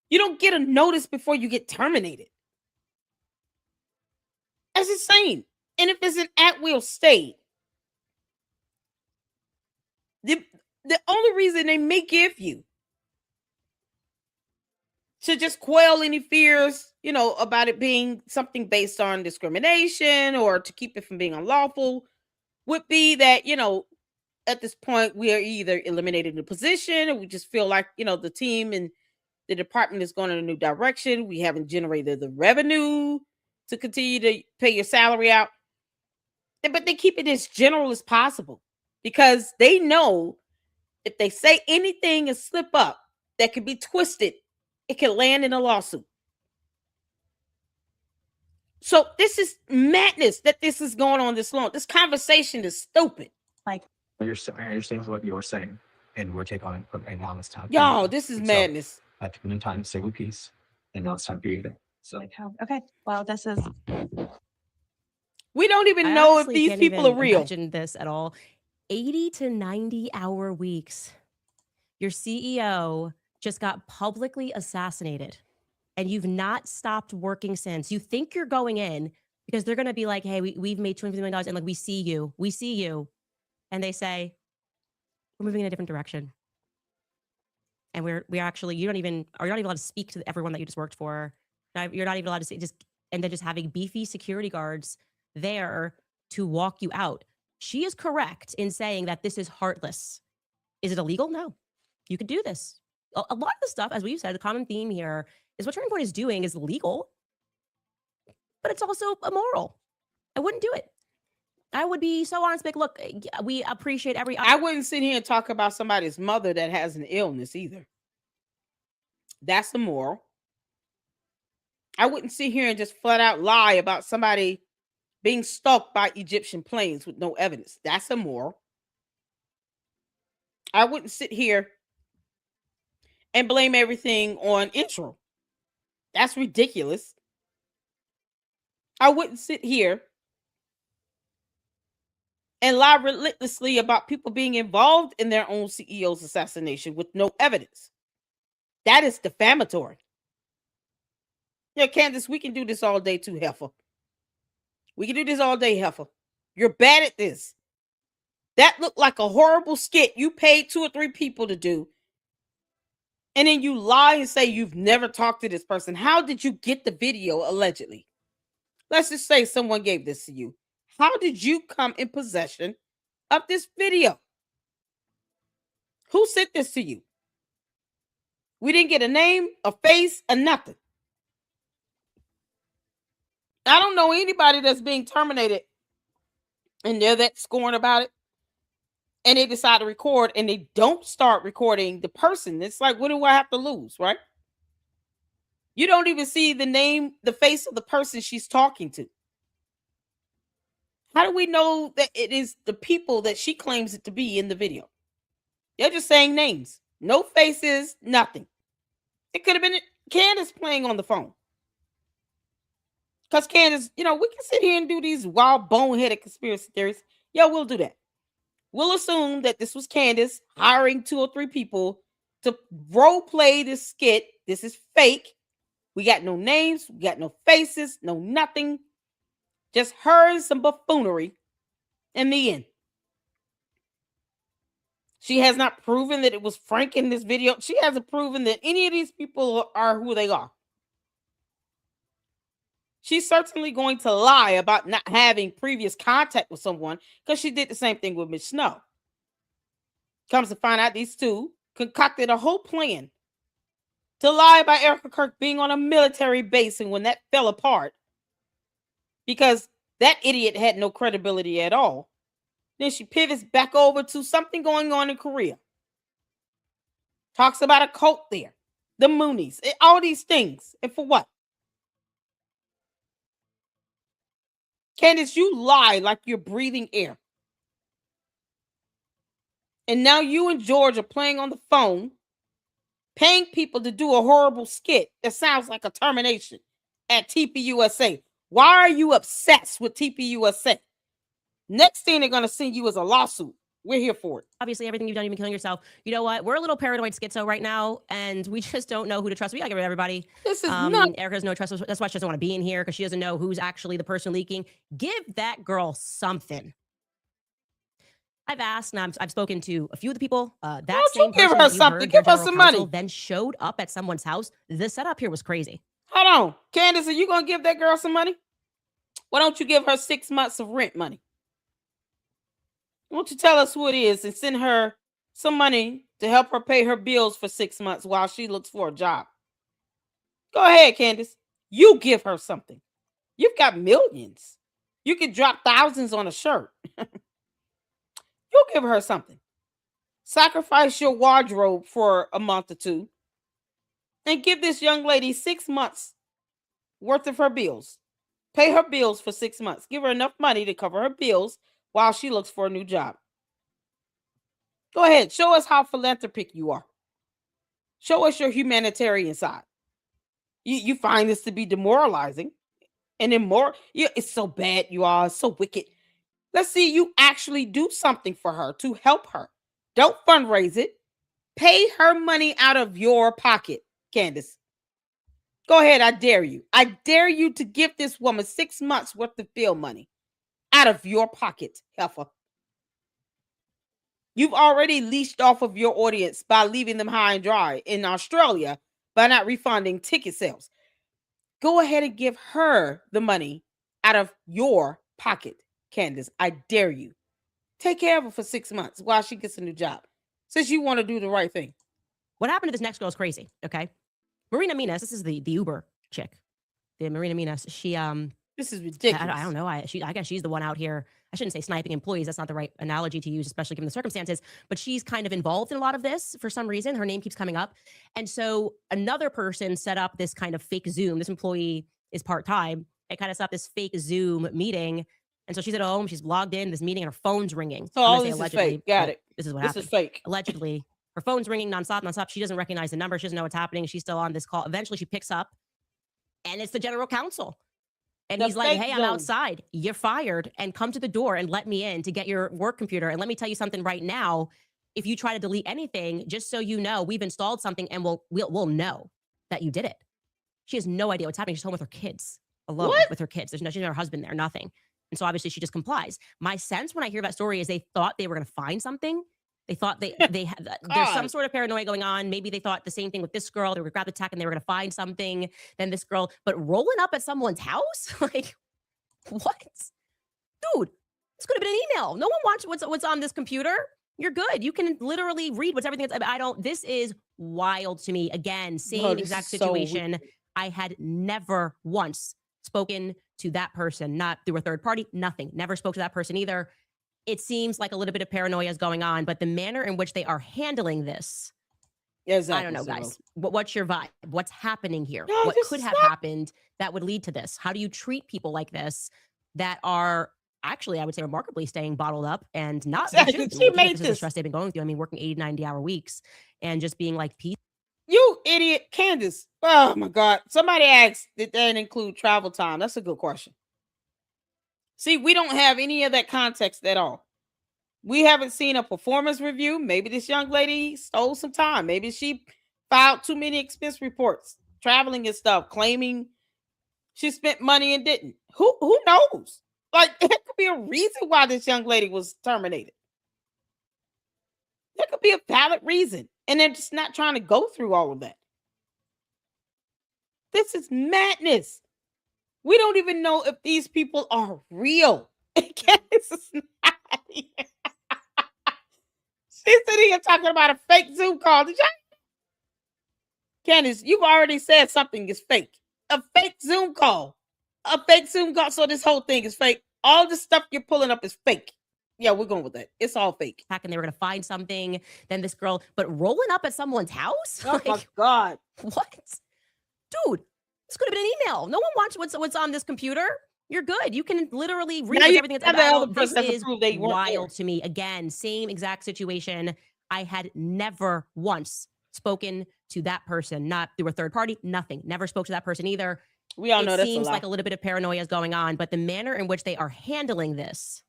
You don't get a notice before you get terminated. That's insane. And if it's an at-will state, the only reason they may give you to just quell any fears, about it being something based on discrimination or to keep it from being unlawful would be that, at this point we are either eliminating the position or we just feel like, the team and the department is going in a new direction. We haven't generated the revenue to continue to pay your salary out. But they keep it as general as possible because they know if they say anything and slip up that could be twisted, it can land in a lawsuit. So this is madness that this is going on this long. This conversation is stupid. I understand what you're saying, and we're taking on it right now. It's time. Y'all, this is madness. I took in time to say with peace, and now it's time for you to. So Okay, well, this is. We don't even know if these people are real. Imagine this at all. 80 to 90 hour weeks. Your CEO just got publicly assassinated and you've not stopped working since. You think you're going in because they're going to be like, hey, we've made $250 million and like, we see you. And they say, we're moving in a different direction. And we're actually, you're not even allowed to speak to everyone that you just worked for. You're not even allowed to say and then just having beefy security guards there to walk you out. She is correct in saying that this is heartless. Is it illegal? No. You could do this. A lot of the stuff, as we've said, the common theme here is what Turning Point is doing is legal, but it's also immoral. I wouldn't do it. I would be so honest, like, look, we appreciate every... I wouldn't sit here and talk about somebody's mother that has an illness either. That's immoral. I wouldn't sit here and just flat out lie about somebody being stalked by Egyptian planes with no evidence. That's immoral. I wouldn't sit here and blame everything on Israel. That's ridiculous. I wouldn't sit here and lie relentlessly about people being involved in their own CEO's assassination with no evidence. That is defamatory. Yeah, Candace, we can do this all day too, heifer. We can do this all day, heifer. You're bad at this. That looked like a horrible skit you paid 2 or 3 people to do. And then you lie and say you've never talked to this person. How did you get the video, allegedly? Let's just say someone gave this to you. How did you come in possession of this video? Who sent this to you? We didn't get a name, a face, or nothing. I don't know anybody that's being terminated and they're that scorned about it. And they decide to record and they don't start recording the person. It's like, what do I have to lose, right? You don't even see the name, the face of the person she's talking to. How do we know that it is the people that she claims it to be in the video? They're just saying names. No faces, nothing. It could have been Candace playing on the phone. Because Candace, we can sit here and do these wild boneheaded conspiracy theories. Yeah, we'll do that. We'll assume that this was Candace hiring 2 or 3 people to role play this skit. This is fake. We got no names. We got no faces. No nothing. Just her and some buffoonery in the end. She has not proven that it was Frank in this video. She hasn't proven that any of these people are who they are. She's certainly going to lie about not having previous contact with someone because she did the same thing with Miss Snow. Comes to find out these two concocted a whole plan to lie about Erica Kirk being on a military base, and when that fell apart because that idiot had no credibility at all, then she pivots back over to something going on in Korea. Talks about a cult there, the Moonies, all these things. And for what? Candace, you lie like you're breathing air. And now you and George are playing on the phone, paying people to do a horrible skit that sounds like a termination. at TPUSA. Why are you obsessed with TPUSA? Next thing they're going to send you is a lawsuit. We're here for it. Obviously, everything you've done, you've been killing yourself. You know what? We're a little paranoid schizo right now, and we just don't know who to trust. We gotta get rid of everybody. This is not. Erica has no trust. That's why she doesn't want to be in here, because she doesn't know who's actually the person leaking. Give that girl something. I've asked, and I've spoken to a few of the people. That Don't same you give person her that you something. heard, Give their her general some counsel, money. then showed up at someone's house. The setup here was crazy. Hold on. Candace, are you going to give that girl some money? Why don't you give her 6 months of rent money? Why don't you tell us who it is and send her some money to help her pay her bills for 6 months while she looks for a job? Go ahead, Candace. You give her something. You've got millions. You can drop thousands on a shirt. You give her something. Sacrifice your wardrobe for a month or two and give this young lady 6 months worth of her bills. Pay her bills for 6 months. Give her enough money to cover her bills while she looks for a new job. Go ahead. Show us how philanthropic you are. Show us your humanitarian side. You find this to be demoralizing and immoral. It's so bad, you are. It's so wicked. Let's see you actually do something for her to help her. Don't fundraise it. Pay her money out of your pocket, Candace. Go ahead. I dare you. I dare you to give this woman 6 months worth of bill money out of your pocket, heifer. You've already leashed off of your audience by leaving them high and dry in Australia by not refunding ticket sales. Go ahead and give her the money out of your pocket, Candace. I dare you. Take care of her for 6 months while she gets a new job, since you want to do the right thing. What happened to this next girl is crazy, okay? Marina Minas, this is the Uber chick. The Marina Minas, she this is ridiculous. I don't know. I guess she's the one out here. I shouldn't say sniping employees. That's not the right analogy to use, especially given the circumstances. But she's kind of involved in a lot of this for some reason. Her name keeps coming up. And so another person set up this kind of fake Zoom. This employee is part-time. It kind of set up this fake Zoom meeting. And so she's at home. She's logged in this meeting and her phone's ringing. So all this is fake. Got it. This is what this happened. Is fake. Allegedly, her phone's ringing nonstop. She doesn't recognize the number. She doesn't know what's happening. She's still on this call. Eventually, she picks up, and it's the general counsel. And he's like, hey, I'm outside. You're fired. And come to the door and let me in to get your work computer. And let me tell you something right now. If you try to delete anything, just so you know, we've installed something and we'll know that you did it. She has no idea what's happening. She's home with her kids, alone with her kids. There's no, she's not her husband there, nothing. And so obviously she just complies. My sense when I hear that story is they thought they were going to find something. They thought they had, there's some sort of paranoia going on. Maybe they thought the same thing with this girl. They were grab the tech and they were going to find something. Then this girl, but rolling up at someone's house, like what, dude? This could have been an email. No one wants what's on this computer. You're good. You can literally read what's everything. I don't. This is wild to me. Again, same exact situation. I had never once spoken to that person, not through a third party. Nothing. Never spoke to that person either. It seems like a little bit of paranoia is going on, but the manner in which they are handling this, exactly. I don't know, guys. What's your vibe? What's happening here? No, what could have happened that would lead to this? How do you treat people like this that are actually, I would say, remarkably staying bottled up and not? Exactly. She made this. The stress they've been going through. I mean, working 80, 90-hour weeks and just being like, peace. You idiot, Candace. Oh my God. Somebody asked, did that include travel time? That's a good question. See, we don't have any of that context at all. We haven't seen a performance review. Maybe this young lady stole some time. Maybe she filed too many expense reports, traveling and stuff, claiming she spent money and didn't. Who knows? Like, there could be a reason why this young lady was terminated. There could be a valid reason. And they're just not trying to go through all of that. This is madness. We don't even know if these people are real. Candace is not here. She's sitting here talking about a fake Zoom call. Did you? Candace, you've already said something is fake. A fake Zoom call. A fake Zoom call. So this whole thing is fake. All the stuff you're pulling up is fake. Yeah, we're going with that. It's all fake. And they were going to find something. Then this girl, but rolling up at someone's house? Oh, like, my God. What? Dude, this could have been an email. No one wants what's on this computer. You're good. You can literally read everything that's about. This is wild to me. Again, same exact situation. I had never once spoken to that person, not through a third party, nothing. Never spoke to that person either. We all know it that's a seems lie. like a little bit of paranoia is going on, but the manner in which they are handling this,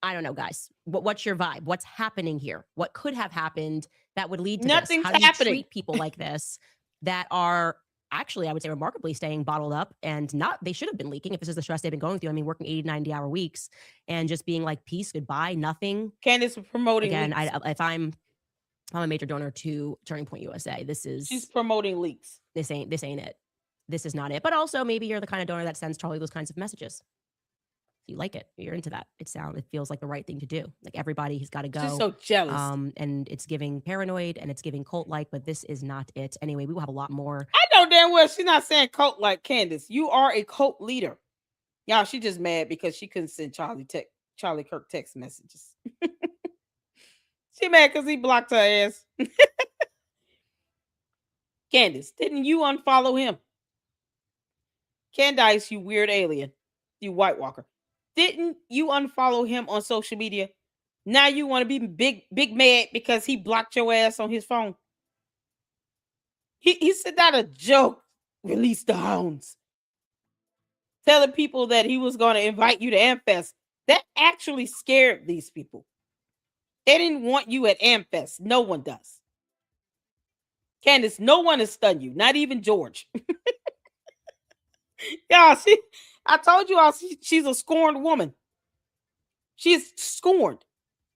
I don't know, guys. What's your vibe? What's happening here? What could have happened that would lead to this? Nothing's How do you happening. treat people like this that are actually, I would say, remarkably staying bottled up and not, they should have been leaking if this is the stress they've been going through. I mean, working 80, 90-hour weeks and just being like, peace, goodbye, nothing. Candace was promoting Again, leaks. if I'm a major donor to Turning Point USA, She's promoting leaks. this ain't it. This is not it. But also maybe you're the kind of donor that sends Charlie those kinds of messages. You like it. You're into that. It feels like the right thing to do. Like everybody has got to go. She's so jealous. And it's giving paranoid and it's giving cult-like, but this is not it. Anyway, we will have a lot more. I know damn well she's not saying cult like Candace. You are a cult leader. Y'all, she just mad because she couldn't send Charlie Kirk text messages. She mad because he blocked her ass. Candace, didn't you unfollow him? Candace, you weird alien. You White Walker. Didn't you unfollow him on social media? Now you want to be big mad because he blocked your ass on his phone. He said that a joke. Release the hounds. Telling people that he was going to invite you to AmFest. That actually scared these people. They didn't want you at AmFest. No one does. Candace, no one has stunned you. Not even George. Y'all, I told you all she's a scorned woman. She's scorned.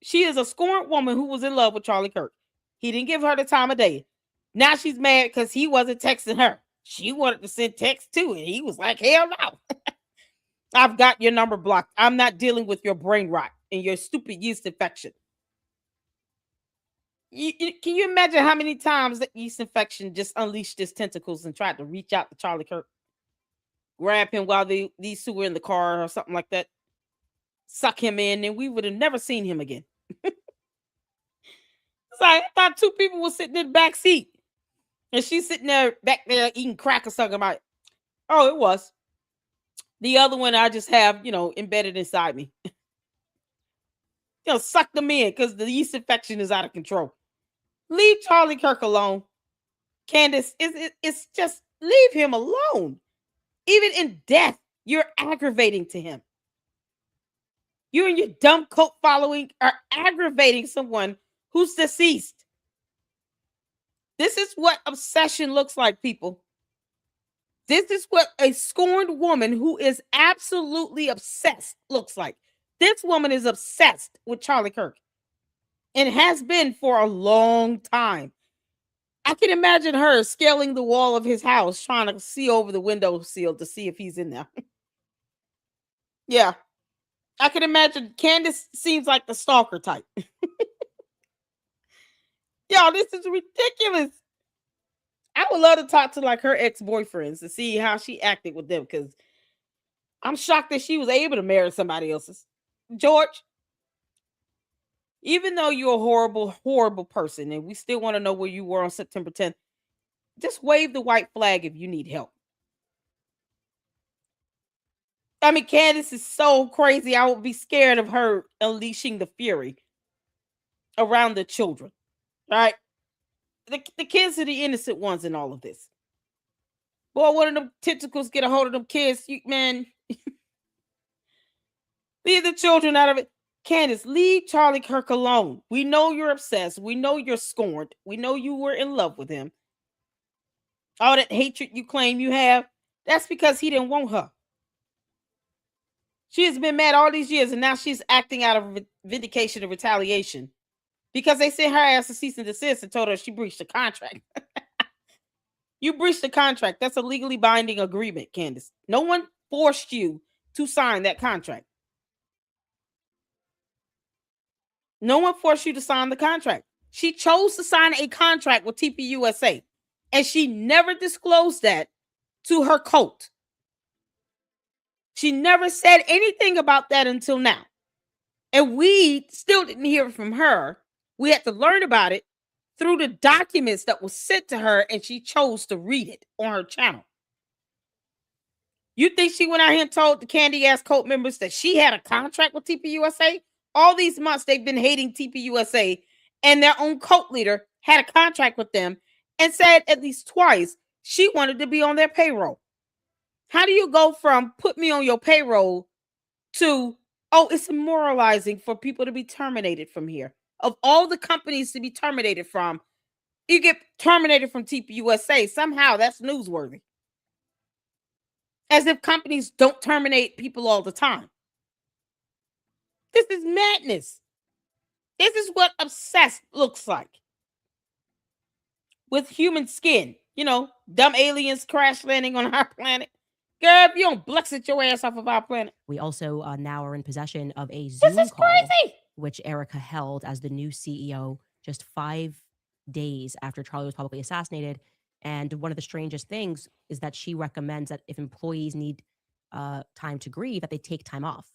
She is a scorned woman who was in love with Charlie Kirk. He didn't give her the time of day. Now she's mad because he wasn't texting her. She wanted to send text too, and he was like, hell no. I've got your number blocked. I'm not dealing with your brain rot and your stupid yeast infection. Can you imagine how many times the yeast infection just unleashed its tentacles and tried to reach out to Charlie Kirk? Grab him while these two were in the car or something like that. Suck him in, and we would have never seen him again. It's like, I thought two people were sitting in the back seat. And she's sitting back there eating crackers talking about, oh, it was. The other one I just have, embedded inside me. Suck them in because the yeast infection is out of control. Leave Charlie Kirk alone. Candace, it's just leave him alone. Even in death, you're aggravating to him. You and your dumb cult following are aggravating someone who's deceased. This is what obsession looks like, people. This is what a scorned woman who is absolutely obsessed looks like. This woman is obsessed with Charlie Kirk and has been for a long time. I can imagine her scaling the wall of his house, trying to see over the windowsill to see if he's in there. Yeah. I can imagine Candace seems like the stalker type. Y'all, this is ridiculous. I would love to talk to like her ex-boyfriends to see how she acted with them, because I'm shocked that she was able to marry somebody else's. George, even though you're a horrible, horrible person, and we still want to know where you were on September 10th, just wave the white flag if you need help. I mean, Candace is so crazy. I would be scared of her unleashing the fury around the children, right? The kids are the innocent ones in all of this. Boy, one of them tentacles get a hold of them kids, man. Leave the children out of it. Candace, leave Charlie Kirk alone. We know you're obsessed. We know you're scorned. We know you were in love with him. All that hatred you claim you have, that's because he didn't want her. She has been mad all these years, and now she's acting out of vindication of retaliation because they sent her ass a cease and desist and told her she breached the contract. You breached the contract. That's a legally binding agreement, Candace. No one forced you to sign that contract. No one forced you to sign the contract. She chose to sign a contract with TPUSA, and she never disclosed that to her cult. She never said anything about that until now. And we still didn't hear from her. We had to learn about it through the documents that was sent to her, and she chose to read it on her channel. You think she went out here and told the candy-ass cult members that she had a contract with TPUSA? All these months they've been hating TPUSA, and their own cult leader had a contract with them and said at least twice she wanted to be on their payroll. How do you go from put me on your payroll to, oh, it's demoralizing for people to be terminated from here? Of all the companies to be terminated from, you get terminated from TPUSA. Somehow that's newsworthy. As if companies don't terminate people all the time. This is madness. This is what obsessed looks like. With human skin. Dumb aliens crash landing on our planet. Girl, if you don't Brexit your ass off of our planet. We also now are in possession of a Zoom call, crazy. Which Erica held as the new CEO just 5 days after Charlie was publicly assassinated. And one of the strangest things is that she recommends that if employees need time to grieve, that they take time off.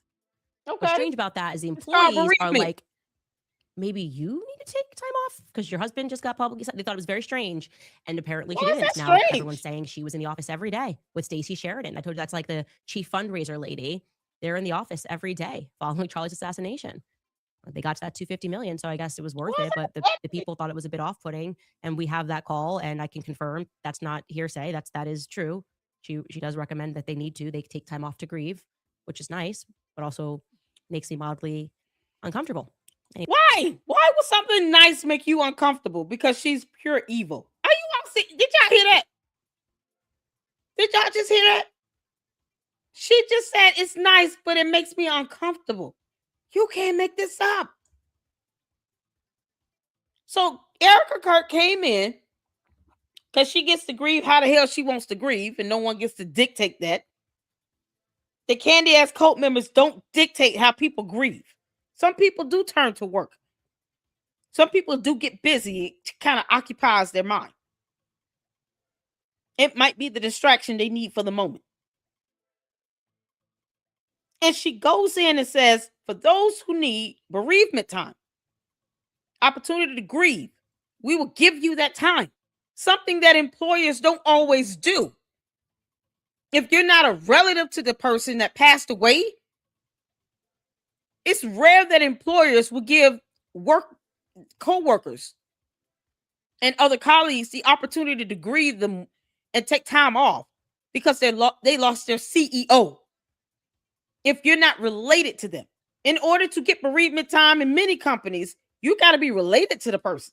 Okay. What's strange about that is the employees are like, maybe you need to take time off because your husband just got publicly. They thought it was very strange, and apparently she didn't. Now everyone's saying she was in the office every day with Stacey Sheridan. I told you that's like the chief fundraiser lady. They're in the office every day following Charlie's assassination. They got to that 250 million, so I guess it was worth it. But the people thought it was a bit off-putting, and we have that call, and I can confirm that's not hearsay. That is true. She does recommend that they take time off to grieve, which is nice, but also makes me mildly uncomfortable. Anyway. Why would something nice make you uncomfortable? Because she's pure evil. Are you all see? Did y'all hear that? Did y'all just hear that? She just said it's nice, but it makes me uncomfortable. You can't make this up. So Erica Kirk came in because she gets to grieve how the hell she wants to grieve, and no one gets to dictate that. The candy ass cult members don't dictate how people grieve. Some people do turn to work. Some people do get busy. It kind of occupies their mind. It might be the distraction they need for the moment. And she goes in and says, for those who need bereavement time, opportunity to grieve, we will give you that time. Something that employers don't always do. If you're not a relative to the person that passed away, it's rare that employers will give co-workers and other colleagues the opportunity to grieve them and take time off because they lost their CEO. If you're not related to them, in order to get bereavement time in many companies, you got to be related to the person.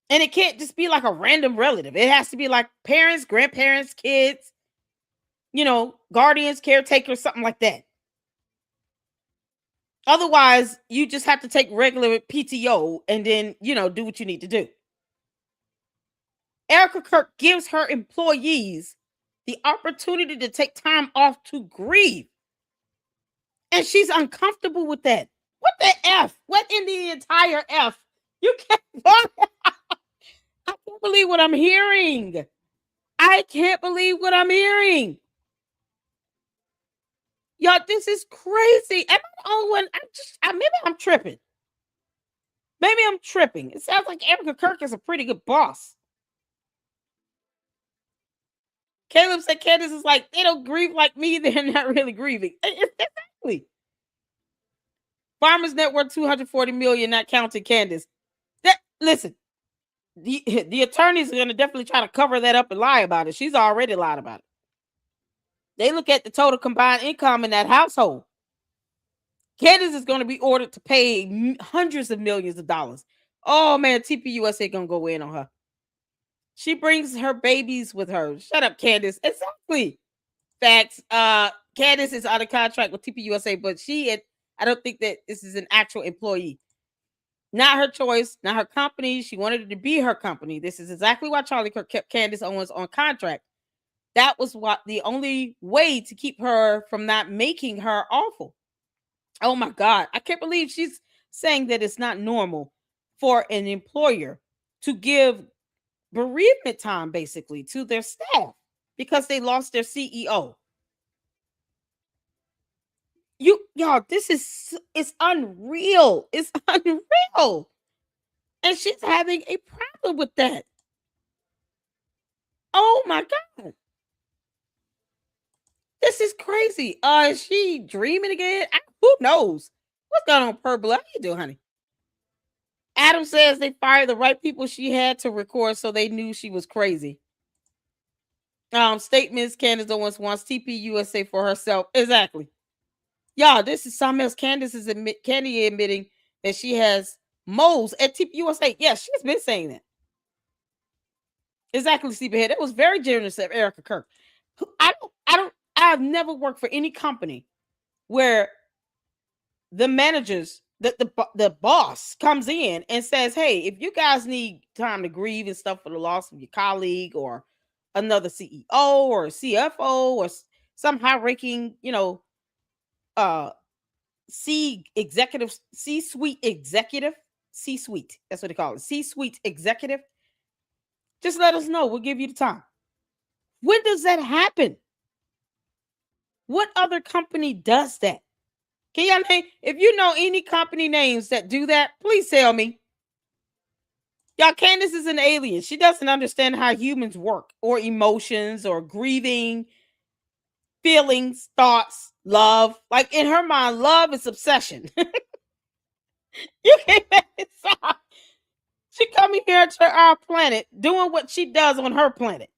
And it can't just be like a random relative. It has to be like parents, grandparents, kids, guardians, caretakers, something like that. Otherwise, you just have to take regular PTO and then, do what you need to do. Erica Kirk gives her employees the opportunity to take time off to grieve. And she's uncomfortable with that. What the F? What in the entire F? You can't. I can't believe what I'm hearing. I can't believe what I'm hearing. Y'all, this is crazy. Am I the only one? Maybe I'm tripping. Maybe I'm tripping. It sounds like Erica Kirk is a pretty good boss. Caleb said Candace is like, they don't grieve like me. They're not really grieving. Exactly. Farmers Net worth 240 million, not counting Candace. Listen, the attorneys are going to definitely try to cover that up and lie about it. She's already lied about it. They look at the total combined income in that household. Candace is going to be ordered to pay hundreds of millions of dollars. Oh, man, TPUSA going to go in on her. She brings her babies with her. Shut up, Candace. Exactly. Facts. Candace is out of contract with TPUSA, but I don't think that this is an actual employee. Not her choice, not her company. She wanted it to be her company. This is exactly why Charlie Kirk kept Candace Owens on contract. That was the only way to keep her from not making her awful. Oh my God. I can't believe she's saying that it's not normal for an employer to give bereavement time basically to their staff because they lost their CEO. Y'all, it's unreal. It's unreal. And she's having a problem with that. Oh my God. This is crazy. Is she dreaming again? Who knows? What's going on, Purple? How you doing, honey? Adam says they fired the right people she had to record, so they knew she was crazy. Statements Candace Owens wants TPUSA for herself. Exactly. Y'all, this is something else. Candace is Candy admitting that she has moles at TPUSA. Yes, she's been saying that. Exactly, Sleepyhead. That was very generous of Erica Kirk. I've never worked for any company where the managers, the boss comes in and says, hey, if you guys need time to grieve and stuff for the loss of your colleague or another CEO or CFO or some high-ranking, C-suite executive, C-suite, that's what they call it, C-suite executive, just let us know. We'll give you the time. When does that happen? What other company does that? Can y'all name, if you know any company names that do that, please tell me. Y'all, Candace is an alien. She doesn't understand how humans work or emotions or grieving, feelings, thoughts, love. Like in her mind, love is obsession. You can't make it stop. She coming here to our planet doing what she does on her planet.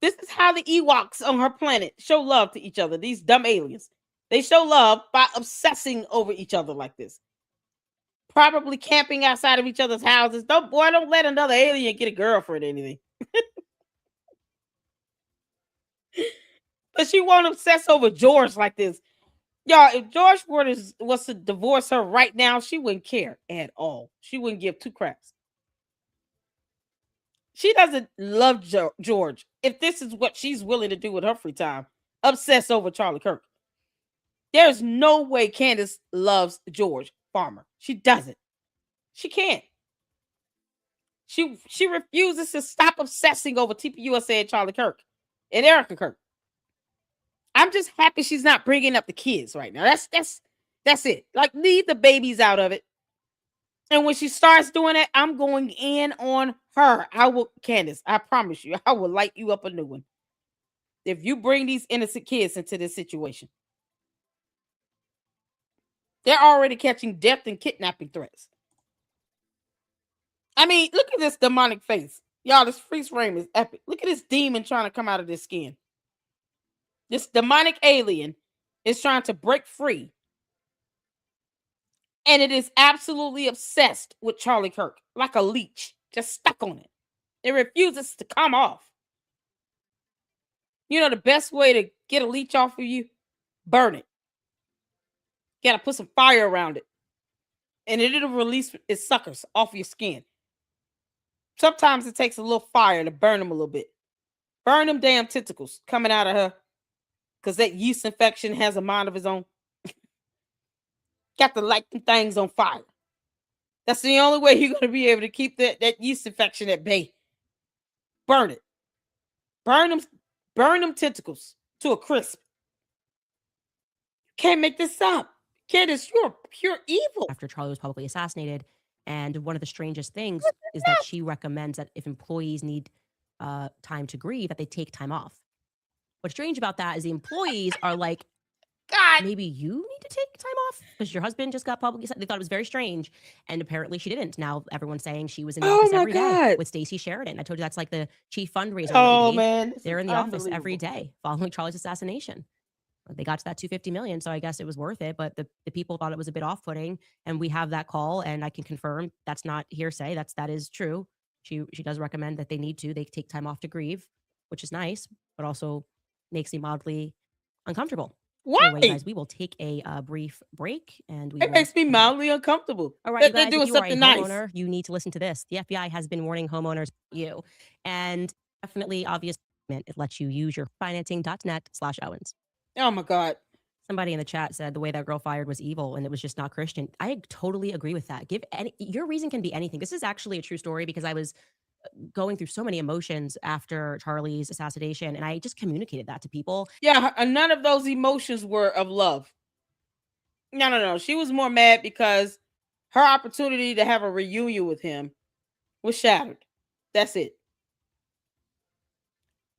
This is how the Ewoks on her planet show love to each other. These dumb aliens. They show love by obsessing over each other like this. Probably camping outside of each other's houses. Don't let another alien get a girlfriend or anything. But she won't obsess over George like this. Y'all, if George was to divorce her right now, she wouldn't care at all. She wouldn't give two craps. She doesn't love George. If this is what she's willing to do with her free time, obsess over Charlie Kirk. There's no way Candace loves George Farmer. She doesn't. She can't. She refuses to stop obsessing over TPUSA and Charlie Kirk and Erica Kirk. I'm just happy she's not bringing up the kids right now. That's it. Like, leave the babies out of it. And when she starts doing it, I'm going in on her. Candace, I promise you, I will light you up a new one. If you bring these innocent kids into this situation. They're already catching death and kidnapping threats. I mean, look at this demonic face. Y'all, this freeze frame is epic. Look at this demon trying to come out of this skin. This demonic alien is trying to break free. And it is absolutely obsessed with Charlie Kirk, like a leech, just stuck on it. It refuses to come off. You know the best way to get a leech off of you? Burn it. You gotta put some fire around it. And it'll release its suckers off your skin. Sometimes it takes a little fire to burn them a little bit. Burn them damn tentacles coming out of her. Because that yeast infection has a mind of its own. Got to light them things on fire. That's the only way you're going to be able to keep that yeast infection at bay. Burn it. Burn them tentacles to a crisp. You can't make this up. Candace, you're pure evil. After Charlie was publicly assassinated. And one of the strangest things is that she recommends that if employees need time to grieve, that they take time off. What's strange about that is the employees are like, God, maybe you need to take time off because your husband just got publicly. They thought it was very strange, and apparently she didn't. Now everyone's saying she was in the office every day with Stacey Sheridan. I told you that's like the chief fundraiser. Oh man, they're in the office every day following Charlie's assassination. They got to that $250 million, so I guess it was worth it. But the people thought it was a bit off-putting, and we have that call, and I can confirm that's not hearsay. That is true. She does recommend that they take time off to grieve, which is nice, but also makes me mildly uncomfortable. Why? Anyway, guys, we will take a brief break, and it makes me mildly uncomfortable. All right, they're doing something nice. Homeowner, you need to listen to this. The FBI has been warning homeowners you, and definitely obvious. It lets you use your financing.net/Owens. Oh my God. Somebody in the chat said the way that girl fired was evil and it was just not Christian. I totally agree with that. Your reason can be anything. This is actually a true story because I was going through so many emotions after Charlie's assassination, and I just communicated that to people. Yeah, none of those emotions were of love. No. She was more mad because her opportunity to have a reunion with him was shattered. That's it.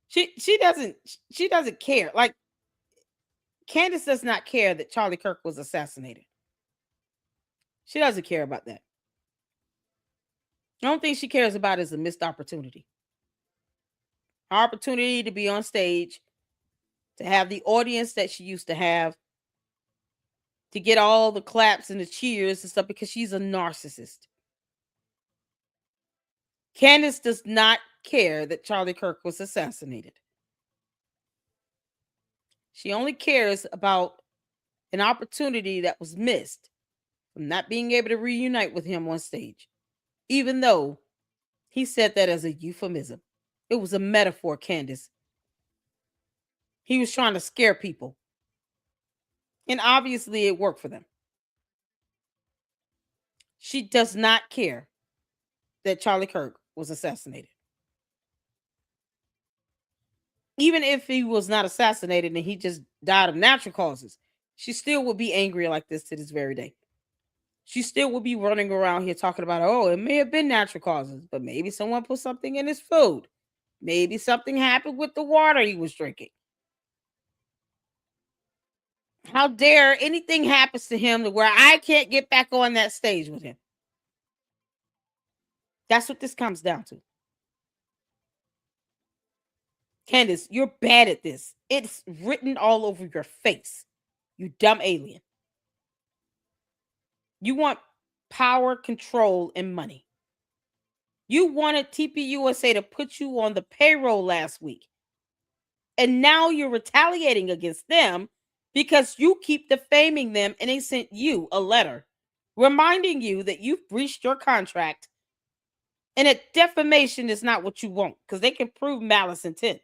She doesn't care. Like, Candace does not care that Charlie Kirk was assassinated. She doesn't care about that. The only thing she cares about is a missed opportunity. her opportunity to be on stage, to have the audience that she used to have, to get all the claps and the cheers and stuff, because she's a narcissist. Candace does not care that Charlie Kirk was assassinated. She only cares about an opportunity that was missed from not being able to reunite with him on stage, even though he said that as a euphemism. It was a metaphor, Candace. He was trying to scare people. And obviously it worked for them. She does not care that Charlie Kirk was assassinated. Even if he was not assassinated and he just died of natural causes, she still would be angry like this to this very day. She still would be running around here talking about, oh, it may have been natural causes, but maybe someone put something in his food. Maybe something happened with the water he was drinking. How dare anything happens to him to where I can't get back on that stage with him? That's what this comes down to. Candace, you're bad at this. It's written all over your face. You dumb alien. You want power, control, and money. You wanted TPUSA to put you on the payroll last week. And now you're retaliating against them because you keep defaming them, and they sent you a letter reminding you that you've breached your contract and that defamation is not what you want, because they can prove malice intent.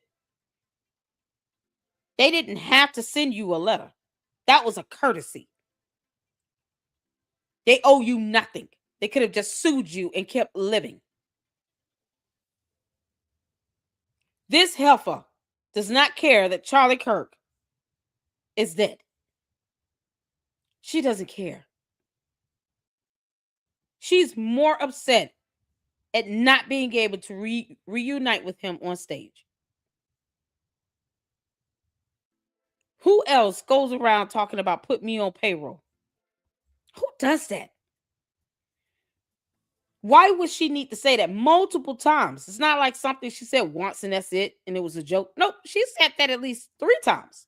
They didn't have to send you a letter. That was a courtesy. They owe you nothing. They could have just sued you and kept living. This heifer does not care that Charlie Kirk is dead. She doesn't care. She's more upset at not being able to reunite with him on stage. Who else goes around talking about put me on payroll? Who does that? Why would she need to say that multiple times? It's not like something she said once and that's it, and it was a joke. Nope, she said that at least 3 times.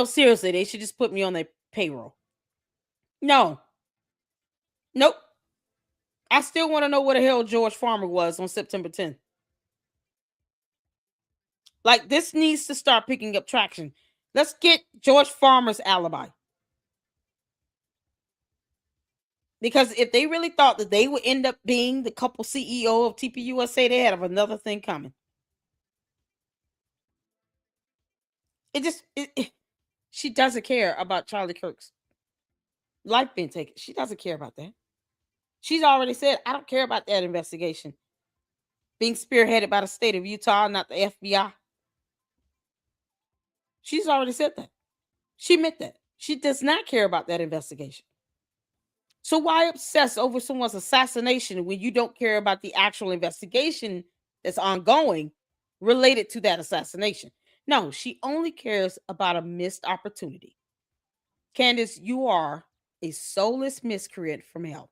Seriously, they should just put me on their payroll. No. Nope. I still want to know where the hell George Farmer was on September 10th. Like, this needs to start picking up traction. Let's get George Farmer's alibi. Because if they really thought that they would end up being the couple CEO of TPUSA, they had another thing coming. She doesn't care about Charlie Kirk's life being taken. She doesn't care about that. She's already said, I don't care about that investigation being spearheaded by the state of Utah, not the FBI. She's already said that. She meant that. She does not care about that investigation. So why obsess over someone's assassination when you don't care about the actual investigation that's ongoing related to that assassination? No, she only cares about a missed opportunity. Candace, you are a soulless miscreant from hell.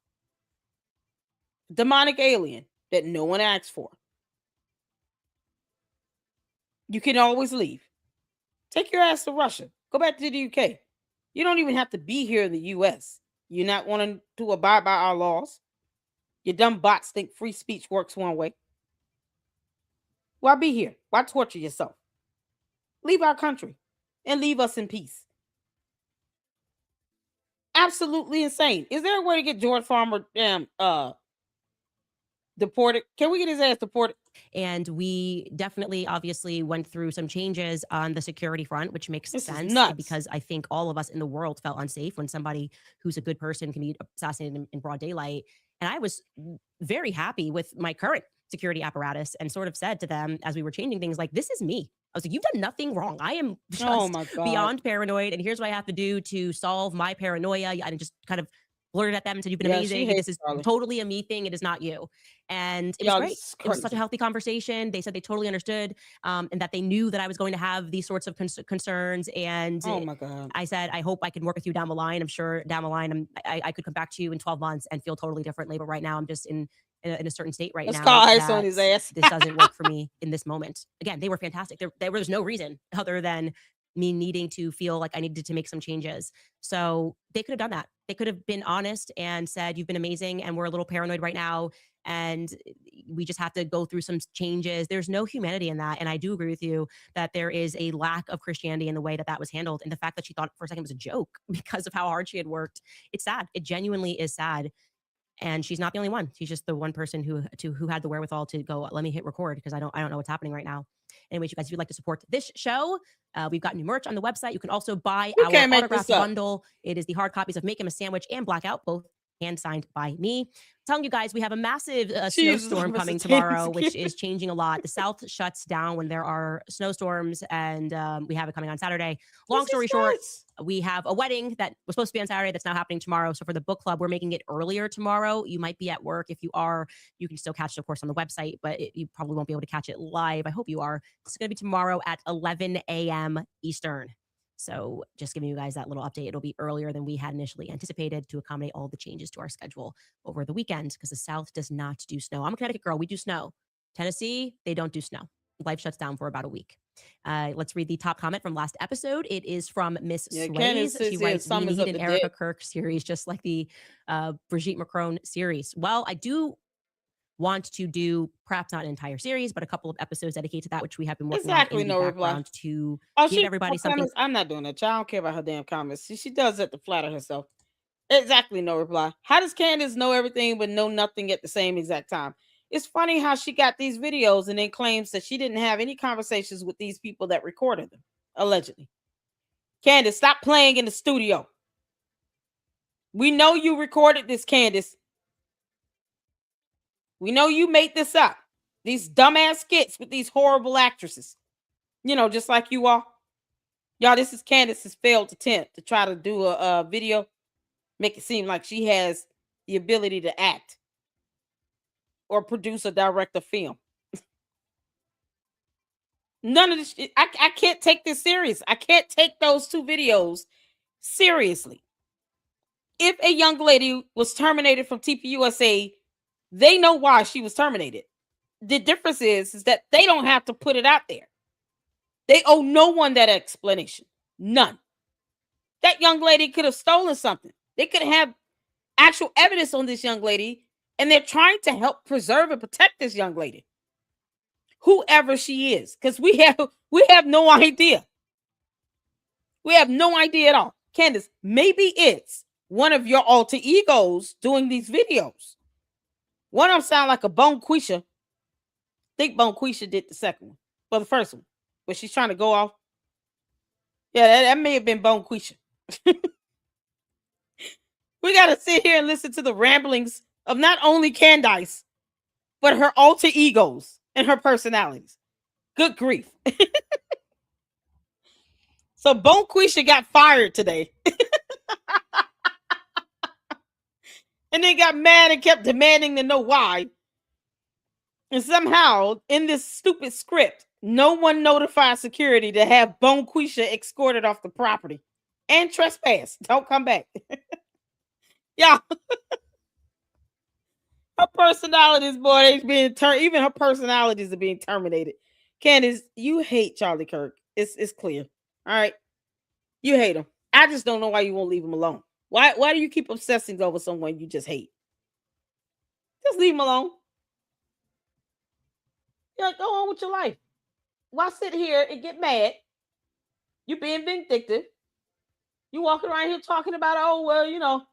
Demonic alien that no one asked for. You can always leave. Take your ass to Russia. Go back to the UK. You don't even have to be here in the US. You're not wanting to abide by our laws. Your dumb bots think free speech works one way. Why be here? Why torture yourself? Leave our country and leave us in peace. Absolutely insane. Is there a way to get George Farmer deported? Can we get his ass deported? And we definitely, obviously, went through some changes on the security front, which makes sense because I think all of us in the world felt unsafe when somebody who's a good person can be assassinated in broad daylight. And I was very happy with my current security apparatus and sort of said to them as we were changing things, like, this is me. I was like, you've done nothing wrong. I am just beyond paranoid. And here's what I have to do to solve my paranoia. And just kind of blurted at them and said, you've been amazing. This is totally a me thing. It is not you. And it was great. It was such a healthy conversation. They said they totally understood and that they knew that I was going to have these sorts of concerns. And oh my God. I said, I hope I can work with you down the line. I'm sure down the line, I could come back to you in 12 months and feel totally differently. But right now I'm just in in a certain state right Let's now call ice on his that ass. this doesn't work for me in this moment. Again, they were fantastic. There was no reason other than me needing to feel like I needed to make some changes. So they could have done that. They could have been honest and said, you've been amazing and we're a little paranoid right now. And we just have to go through some changes. There's no humanity in that. And I do agree with you that there is a lack of Christianity in the way that that was handled. And the fact that she thought for a second it was a joke because of how hard she had worked. It's sad. It genuinely is sad. And she's not the only one. She's just the one person who had the wherewithal to go, let me hit record because I don't know what's happening right now. Anyways, you guys, if you'd like to support this show, we've got new merch on the website. You can also buy our autographed bundle. It is the hard copies of Make Him a Sandwich and Blackout, both hand signed by me. Telling you guys, we have a massive snowstorm coming tomorrow, which is changing a lot. The South shuts down when there are snowstorms, and we have it coming on Saturday. Long story short, we have a wedding that was supposed to be on Saturday that's now happening tomorrow. So for the book club, we're making it earlier tomorrow. You might be at work. If you are, you can still catch it, of course, on the website, but you probably won't be able to catch it live. I hope you are. It's going to be tomorrow at 11 a.m. Eastern. So just giving you guys that little update. It'll be earlier than we had initially anticipated to accommodate all the changes to our schedule over the weekend because the South does not do snow. I'm a Connecticut girl. We do snow. Tennessee, they don't do snow. Life shuts down for about a week. Let's read the top comment from last episode. It is from Miss Sways. She writes, we need an Erica Kirk series just like the Brigitte Macron series. Well, I do want to do perhaps not an entire series, but a couple of episodes dedicated to that, which we have been working on in the background to give everybody something. I'm not doing that. I don't care about her damn comments. She does that to flatter herself. Exactly, no reply. How does Candace know everything but know nothing at the same exact time? It's funny how she got these videos and then claims that she didn't have any conversations with these people that recorded them, allegedly. Candace, stop playing in the studio. We know you recorded this, Candace. We know you made this up. These dumbass skits with these horrible actresses. You know, just like you are. Y'all, this is Candace's failed attempt to try to do a video. Make it seem like she has the ability to act. Or produce or direct a film. None of this shit. I can't take this serious. I can't take those two videos seriously. If a young lady was terminated from TPUSA, they know why she was terminated. The difference is that they don't have to put it out there. They owe no one that explanation. None. That young lady could have stolen something. They could have actual evidence on this young lady, and they're trying to help preserve and protect this young lady, whoever she is, because we have no idea. We have no idea at all. Candace, maybe it's one of your alter egos doing these videos. One of them sound like a Bonquisha. I think Bonquisha did the second one. Well, the first one. But she's trying to go off. Yeah, that may have been Bonquisha. We got to sit here and listen to the ramblings of not only Candace, but her alter egos and her personalities. Good grief. So Bonquisha got fired today. And then got mad and kept demanding to know why. And somehow, in this stupid script, no one notified security to have Bonquisha escorted off the property. And trespass. Don't come back. Yeah. Her personalities, boy, they're being even her personalities are being terminated. Candace, you hate Charlie Kirk. It's clear. All right. You hate him. I just don't know why you won't leave him alone. Why do you keep obsessing over someone you just hate? Just leave him alone. Yeah, go on with your life. Why sit here and get mad? You being vindictive. You walking around here talking about, oh, well, you know,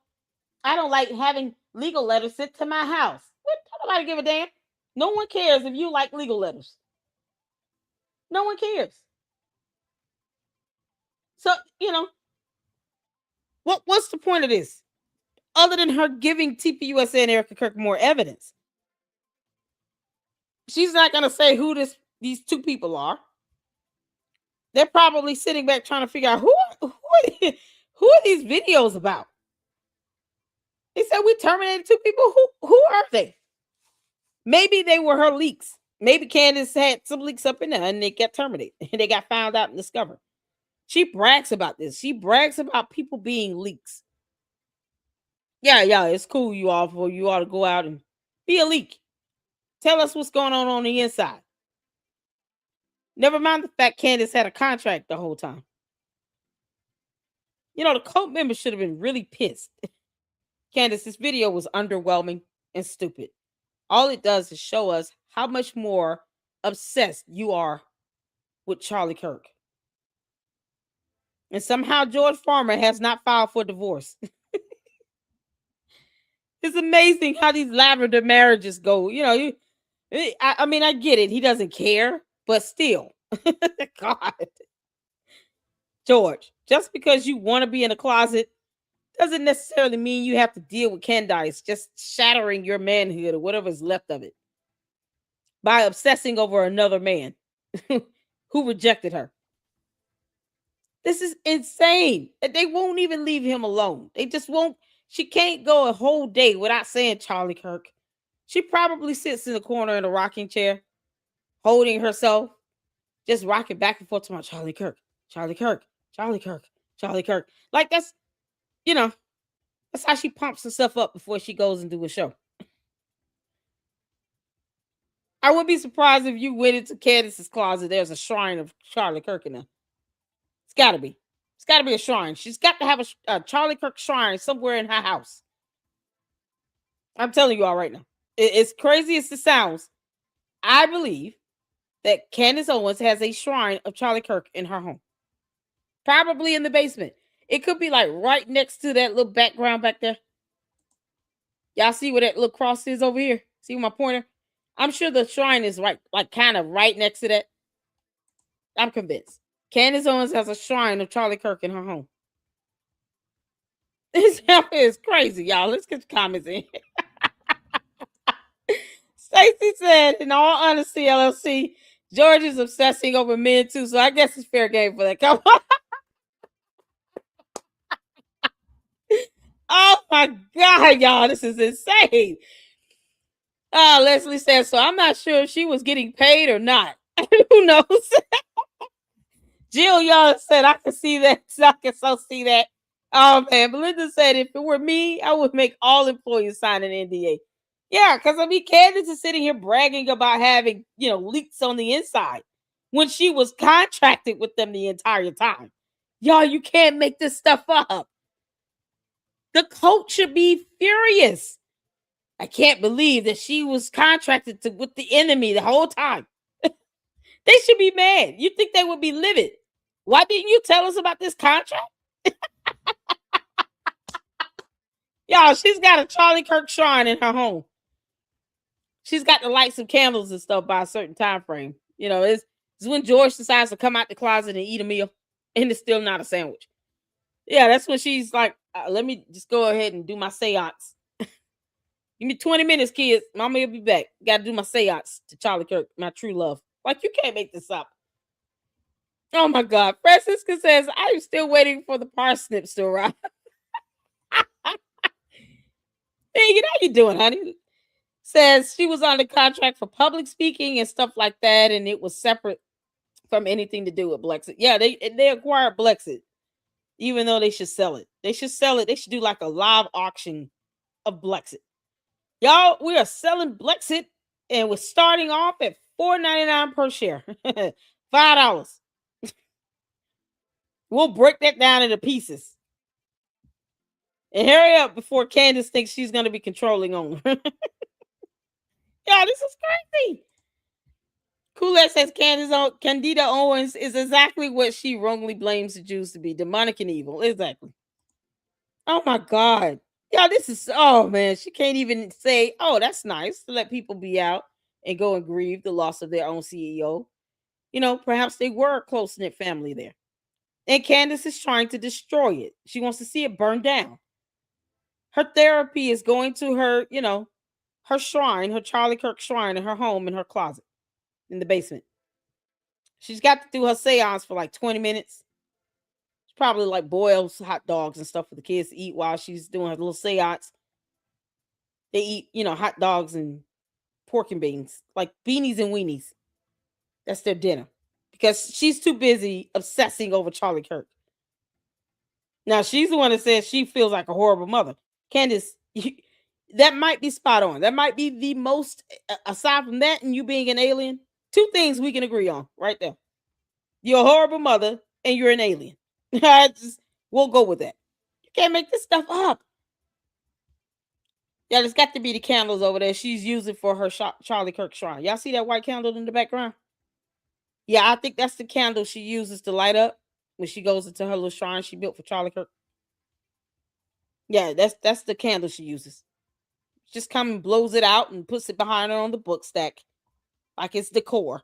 I don't like having legal letters sent to my house. What? Nobody give a damn. No one cares if you like legal letters. No one cares. So, you know, what's the point of this? Other than her giving TPUSA and Erica Kirk more evidence. She's not going to say who these two people are. They're probably sitting back trying to figure out who are these videos about. They said we terminated two people. Who are they? Maybe they were her leaks. Maybe Candace had some leaks up in there and they got terminated. And they got found out and discovered. She brags about this. She brags about people being leaks. Yeah, it's cool, you all to go out and Be a leak. Tell us what's going on the inside. Never mind the fact Candace had a contract the whole time. You know, the cult members should have been really pissed. Candace, this video was underwhelming and stupid. All it does is show us how much more obsessed you are with Charlie Kirk. And somehow George Farmer has not filed for divorce. It's amazing how these lavender marriages go. You know, I mean, I get it. He doesn't care, but still. God. George, just because you want to be in a closet doesn't necessarily mean you have to deal with Candace just shattering your manhood or whatever's left of it by obsessing over another man who rejected her. This is insane. They won't even leave him alone. They just won't. She can't go a whole day without saying Charlie Kirk. She probably sits in the corner in a rocking chair, holding herself, just rocking back and forth to my Charlie Kirk, Charlie Kirk, Charlie Kirk, Charlie Kirk. Like that's, you know, that's how she pumps herself up before she goes and do a show. I wouldn't be surprised if you went into Candace's closet. There's a shrine of Charlie Kirk in there. It's got to be. It's got to be a shrine. She's got to have a Charlie Kirk shrine somewhere in her house. I'm telling you all right now. It's crazy as it sounds. I believe that Candace Owens has a shrine of Charlie Kirk in her home. Probably in the basement. It could be like right next to that little background back there. Y'all see where that little cross is over here? See my pointer? I'm sure the shrine is right, like kind of right next to that. I'm convinced. Candace Owens has a shrine of Charlie Kirk in her home. This is crazy, y'all. Let's get the comments in. Stacy said, in all honesty, LLC, George is obsessing over men too, so I guess it's fair game for that. Come on. Oh my God, y'all, this is insane. Leslie says, so I'm not sure if she was getting paid or not. Who knows? Jill Young said, I can see that. I can so see that. Oh man, Belinda said, if it were me, I would make all employees sign an NDA. Yeah, because I mean, Candace is sitting here bragging about having, leaks on the inside when she was contracted with them the entire time. Y'all, you can't make this stuff up. The coach should be furious. I can't believe that she was contracted with the enemy the whole time. They should be mad. You think they would be livid? Why didn't you tell us about this contract? Y'all, she's got a Charlie Kirk shrine in her home. She's got to light some candles and stuff by a certain time frame. It's when George decides to come out the closet and eat a meal, and it's still not a sandwich. Yeah, that's when she's like, let me just go ahead and do my seance. Give me 20 minutes, kids. Mama will be back. Got to do my seance to Charlie Kirk, my true love. Like, you can't make this up. Oh, my God. Francisca says, I'm still waiting for the parsnips to arrive. Hey, how you doing, honey? Says she was on the contract for public speaking and stuff like that, and it was separate from anything to do with Blexit. Yeah, they acquired Blexit, even though they should sell it. They should sell it. They should do like a live auction of Blexit. Y'all, we are selling Blexit, and we're starting off at $4.99 per share. $5. We'll break that down into pieces. And hurry up before Candace thinks she's going to be controlling on her. Yeah, this is crazy. Kool-Aid says Candida Owens is exactly what she wrongly blames the Jews to be, demonic and evil. Exactly. Oh, my God. Yeah, this is, oh, man. She can't even say, oh, that's nice to let people be out and go and grieve the loss of their own CEO. Perhaps they were a close-knit family there. And Candace is trying to destroy it. She wants to see it burn down. Her therapy is going to her, her shrine, her Charlie Kirk shrine in her home, in her closet, in the basement. She's got to do her seance for like 20 minutes. She probably like boils hot dogs and stuff for the kids to eat while she's doing her little seance. They eat, hot dogs and pork and beans, like beanies and weenies. That's their dinner because she's too busy obsessing over Charlie Kirk. Now, she's the one that says she feels like a horrible mother. Candace, that might be spot on. That might be the most, aside from that and you being an alien, two things we can agree on right there. You're a horrible mother and you're an alien. We'll go with that. You can't make this stuff up. Yeah, there's got to be the candles over there she's using for her Charlie Kirk shrine. Y'all see that white candle in the background? Yeah, I think that's the candle she uses to light up when she goes into her little shrine she built for Charlie Kirk. Yeah, that's the candle she uses. Just come and blows it out and puts it behind her on the book stack like it's decor.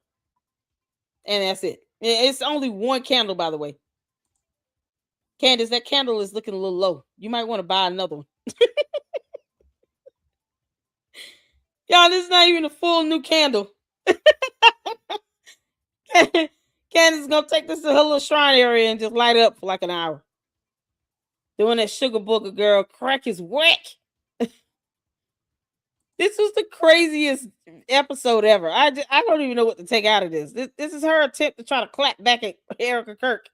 And that's it. It's only one candle, by the way. Candace, that candle is looking a little low. You might want to buy another one. Y'all, this is not even a full new candle. Candace is gonna take this to her little shrine area and just light it up for like an hour. Doing that sugar booger girl. Crack is whack. This was the craziest episode ever. I don't even know what to take out of this. This is her attempt to try to clap back at Erica Kirk.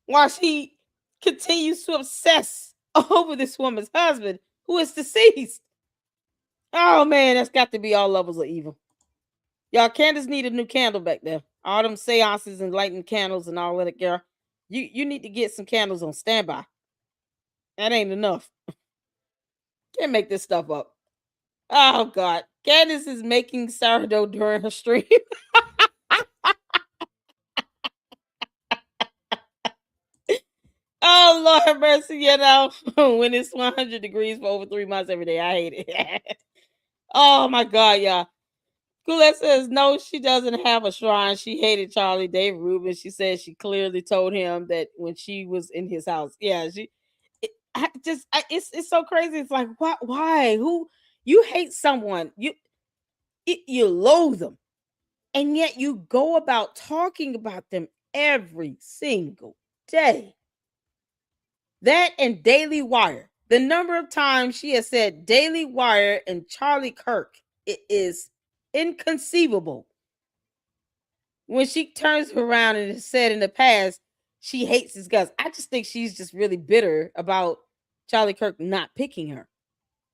While she continues to obsess over this woman's husband who is deceased. Oh man, that's got to be all levels of evil. Y'all, Candace need a new candle back there. All them seances and lighting candles and all that, girl. You need to get some candles on standby. That ain't enough. Can't make this stuff up. Oh God. Candace is making sourdough during her stream. Oh Lord have mercy, you know. When it's 100 degrees for over 3 months every day. I hate it. Oh my God, y'all. Colette says no, she doesn't have a shrine. She hated Charlie Dave Rubin. She said she clearly told him that when she was in his house. Yeah, it's so crazy. It's like, why? Who? You hate someone. You loathe them. And yet you go about talking about them every single day. That and Daily Wire. The number of times she has said Daily Wire and Charlie Kirk, it is inconceivable. When she turns around and has said in the past she hates his guts, I just think she's just really bitter about Charlie Kirk not picking her.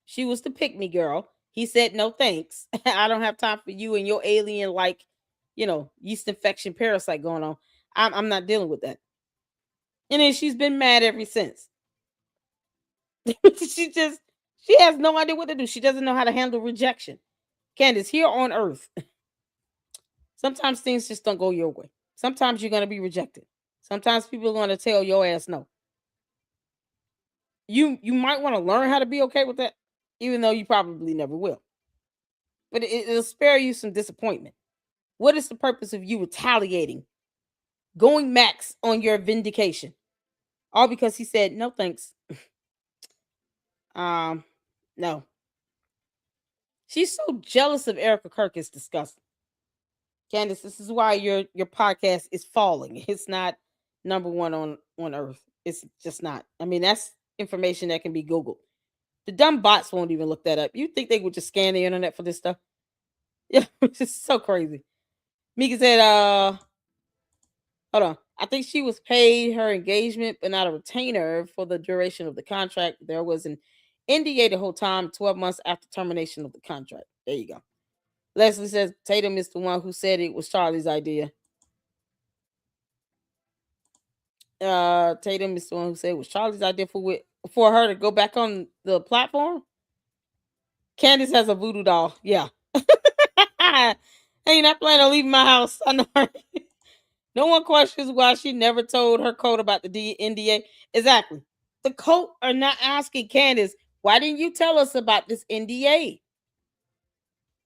She was the pick me girl. He said no thanks. I don't have time for you and your alien like, yeast infection parasite going on. I'm not dealing with that. And then she's been mad ever since. she has no idea what to do. She doesn't know how to handle rejection. Candace, here on Earth, sometimes things just don't go your way. Sometimes you're going to be rejected. Sometimes people are going to tell your ass no. You might want to learn how to be okay with that, even though you probably never will. But it'll spare you some disappointment. What is the purpose of you retaliating, going max on your vindication? All because he said no thanks. No. She's so jealous of Erica Kirk, it's disgusting. Candace, this is why your podcast is falling. It's not number one on Earth. It's just not. I mean, that's information that can be Googled. The dumb bots won't even look that up. You think they would just scan the internet for this stuff? Yeah, it's just so crazy. Mika said, hold on. I think she was paid her engagement, but not a retainer for the duration of the contract. There was an NDA the whole time, 12 months after termination of the contract. There you go. Leslie says Tatum is the one who said it was Charlie's idea. Tatum is the one who said it was Charlie's idea for her to go back on the platform. Candace has a voodoo doll. Yeah. Hey, you're not planning on leaving my house. I know. No one questions why she never told her code about the NDA. Exactly. The code are not asking Candace, why didn't you tell us about this NDA?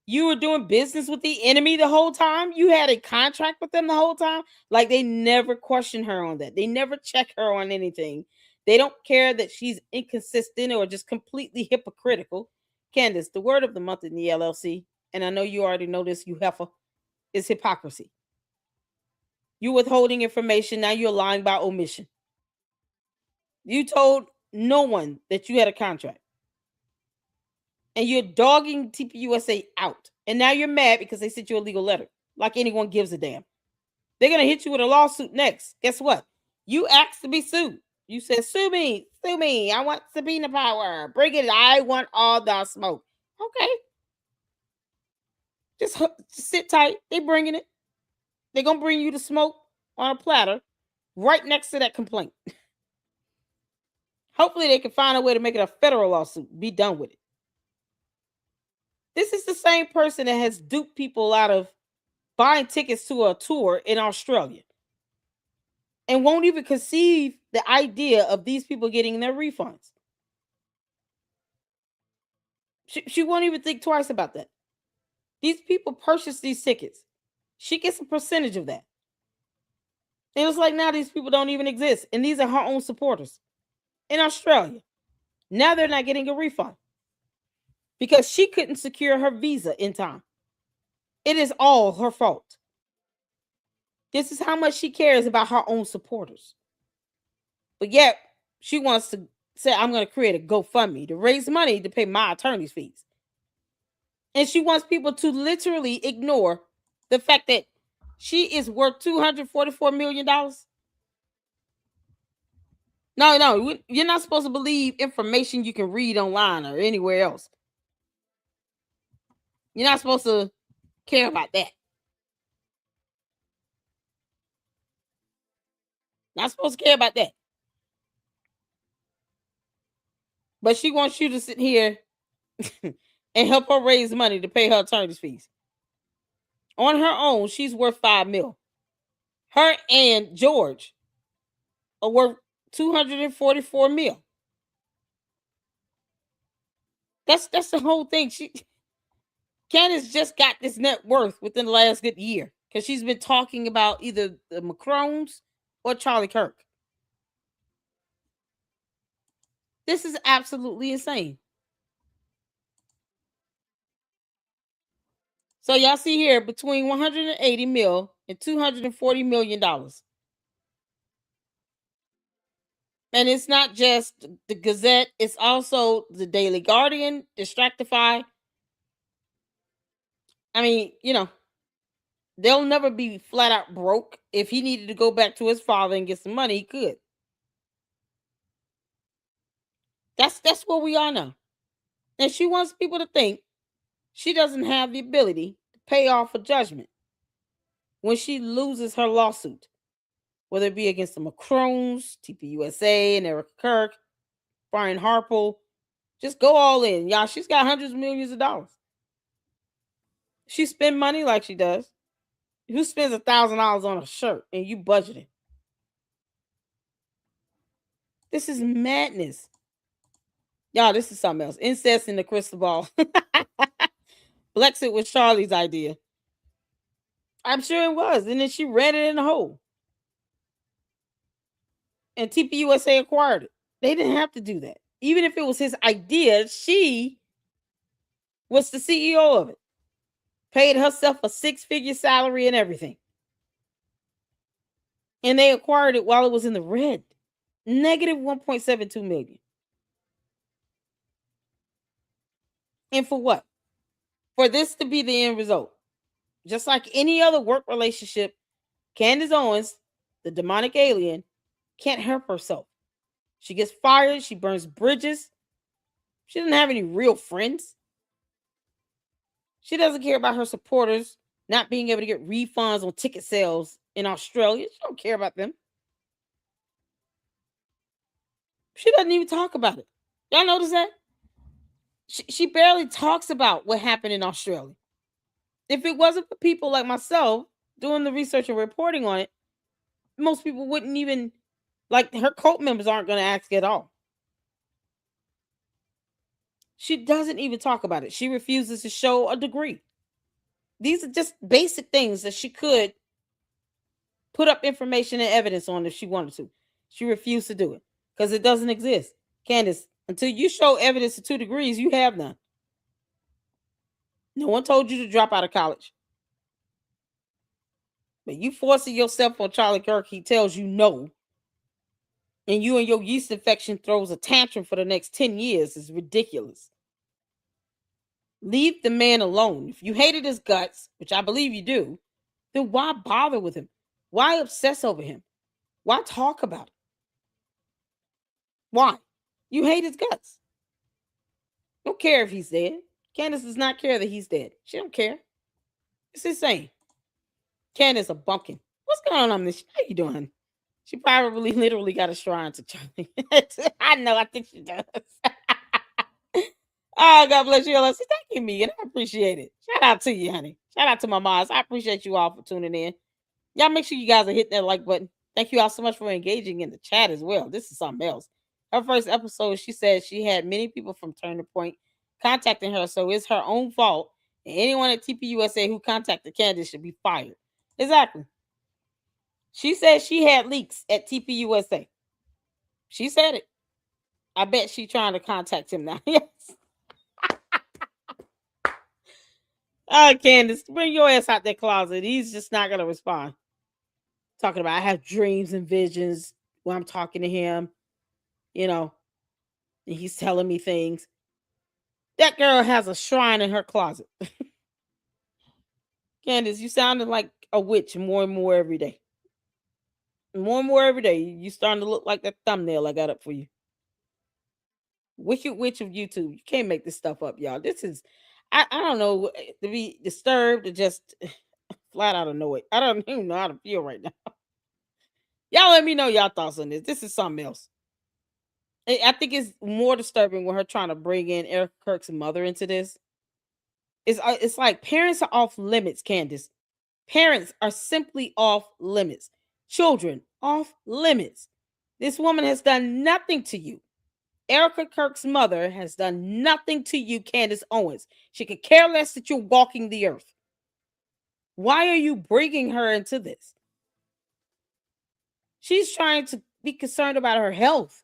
You were doing business with the enemy the whole time? You had a contract with them the whole time? Like, they never question her on that. They never check her on anything. They don't care that she's inconsistent or just completely hypocritical. Candace, the word of the month in the LLC, and I know you already know this, you heifer, is hypocrisy. You're withholding information. Now you're lying by omission. You told no one that you had a contract. And you're dogging TPUSA out. And now you're mad because they sent you a legal letter. Like anyone gives a damn. They're going to hit you with a lawsuit next. Guess what? You asked to be sued. You said, sue me Sue me. I want subpoena power. Bring it. I want all the smoke. Okay. Just sit tight. They bringing it. They're going to bring you the smoke on a platter right next to that complaint. Hopefully they can find a way to make it a federal lawsuit. Be done with it. This is the same person that has duped people out of buying tickets to a tour in Australia and won't even conceive the idea of these people getting their refunds. She won't even think twice about that. These people purchase these tickets. She gets a percentage of that. And it's like now these people don't even exist. And these are her own supporters in Australia. Now they're not getting a refund because she couldn't secure her visa in time. It is all her fault. This is how much she cares about her own supporters. But yet, she wants to say, I'm going to create a GoFundMe to raise money to pay my attorney's fees. And she wants people to literally ignore the fact that she is worth $244 million. No, you're not supposed to believe information you can read online or anywhere else. You're not supposed to care about that. Not supposed to care about that. But she wants you to sit here and help her raise money to pay her attorney's fees. On her own, she's worth $5 million. Her and George are worth $244 million. That's the whole thing. Candace just got this net worth within the last good year because she's been talking about either the Macrones or Charlie Kirk. This is absolutely insane. So y'all see here between $180 million and $240 million. And it's not just the Gazette, it's also the Daily Guardian, Distractify. I mean, they'll never be flat out broke. If he needed to go back to his father and get some money, he could. That's where we are now. And she wants people to think she doesn't have the ability to pay off a judgment when she loses her lawsuit, whether it be against the Macrones, TPUSA, and Erica Kirk, Brian Harple. Just go all in, y'all. She's got hundreds of millions of dollars. She spend money like she does. Who spends $1,000 on a shirt and you budgeting? This is madness. Y'all, this is something else. Incest in the crystal ball. Blexit was Charlie's idea. I'm sure it was. And then she ran it in the hole. And TPUSA acquired it. They didn't have to do that. Even if it was his idea, she was the CEO of it. Paid herself a 6-figure salary and everything. And they acquired it while it was in the red. Negative $1.72 million. And for what? For this to be the end result. Just like any other work relationship, Candace Owens, the demonic alien, can't help herself. She gets fired. She burns bridges. She doesn't have any real friends. She doesn't care about her supporters not being able to get refunds on ticket sales in Australia. She don't care about them. She doesn't even talk about it. Y'all notice that? She barely talks about what happened in Australia. If it wasn't for people like myself doing the research and reporting on it, most people wouldn't even, like, her cult members aren't going to ask at all. She doesn't even talk about it. She refuses to show a degree. These are just basic things that she could put up information and evidence on if she wanted to. She refused to do it because it doesn't exist. Candace, until you show evidence of 2 degrees, you have none. No one told you to drop out of college. But you forcing yourself on Charlie Kirk, he tells you no. And you and your yeast infection throws a tantrum for the next 10 years is ridiculous. Leave the man alone. If you hated his guts, which I believe you do, then why bother with him? Why obsess over him? Why talk about it? Why? You hate his guts. Don't care if he's dead. Candace does not care that he's dead. She don't care. It's insane. Candace a bumpkin. What's going on, Miss? How you doing? She probably literally got a shrine to Charlie. I know. I think she does. Oh, God bless you, Alyssa. Thank you, Megan. I appreciate it. Shout out to you, honey. Shout out to my moms. I appreciate you all for tuning in. Y'all make sure you guys are hitting that like button. Thank you all so much for engaging in the chat as well. This is something else. Her first episode, she said she had many people from Turning Point contacting her, so it's her own fault. And anyone at TPUSA who contacted Candace should be fired. Exactly. She said she had leaks at TPUSA. She said it. I bet she's trying to contact him now. Yes. Candace, bring your ass out that closet. He's just not going to respond. Talking about, I have dreams and visions when I'm talking to him, and he's telling me things. That girl has a shrine in her closet. Candace, you sounded like a witch more and more every day. More and more every day. You starting to look like that thumbnail I got up for you. Wicked Witch of YouTube. You can't make this stuff up, y'all. This is, I don't know, to be disturbed or just flat out annoyed. I don't even know how to feel right now. Y'all let me know y'all thoughts on this. This is something else. I think it's more disturbing when her trying to bring in Eric Kirk's mother into this. It's like parents are off limits, Candace. Parents are simply off limits. Children off limits. This woman has done nothing to you. Erica Kirk's mother has done nothing to you, Candace Owens. She could care less that you're walking the earth. Why are you bringing her into this? She's trying to be concerned about her health.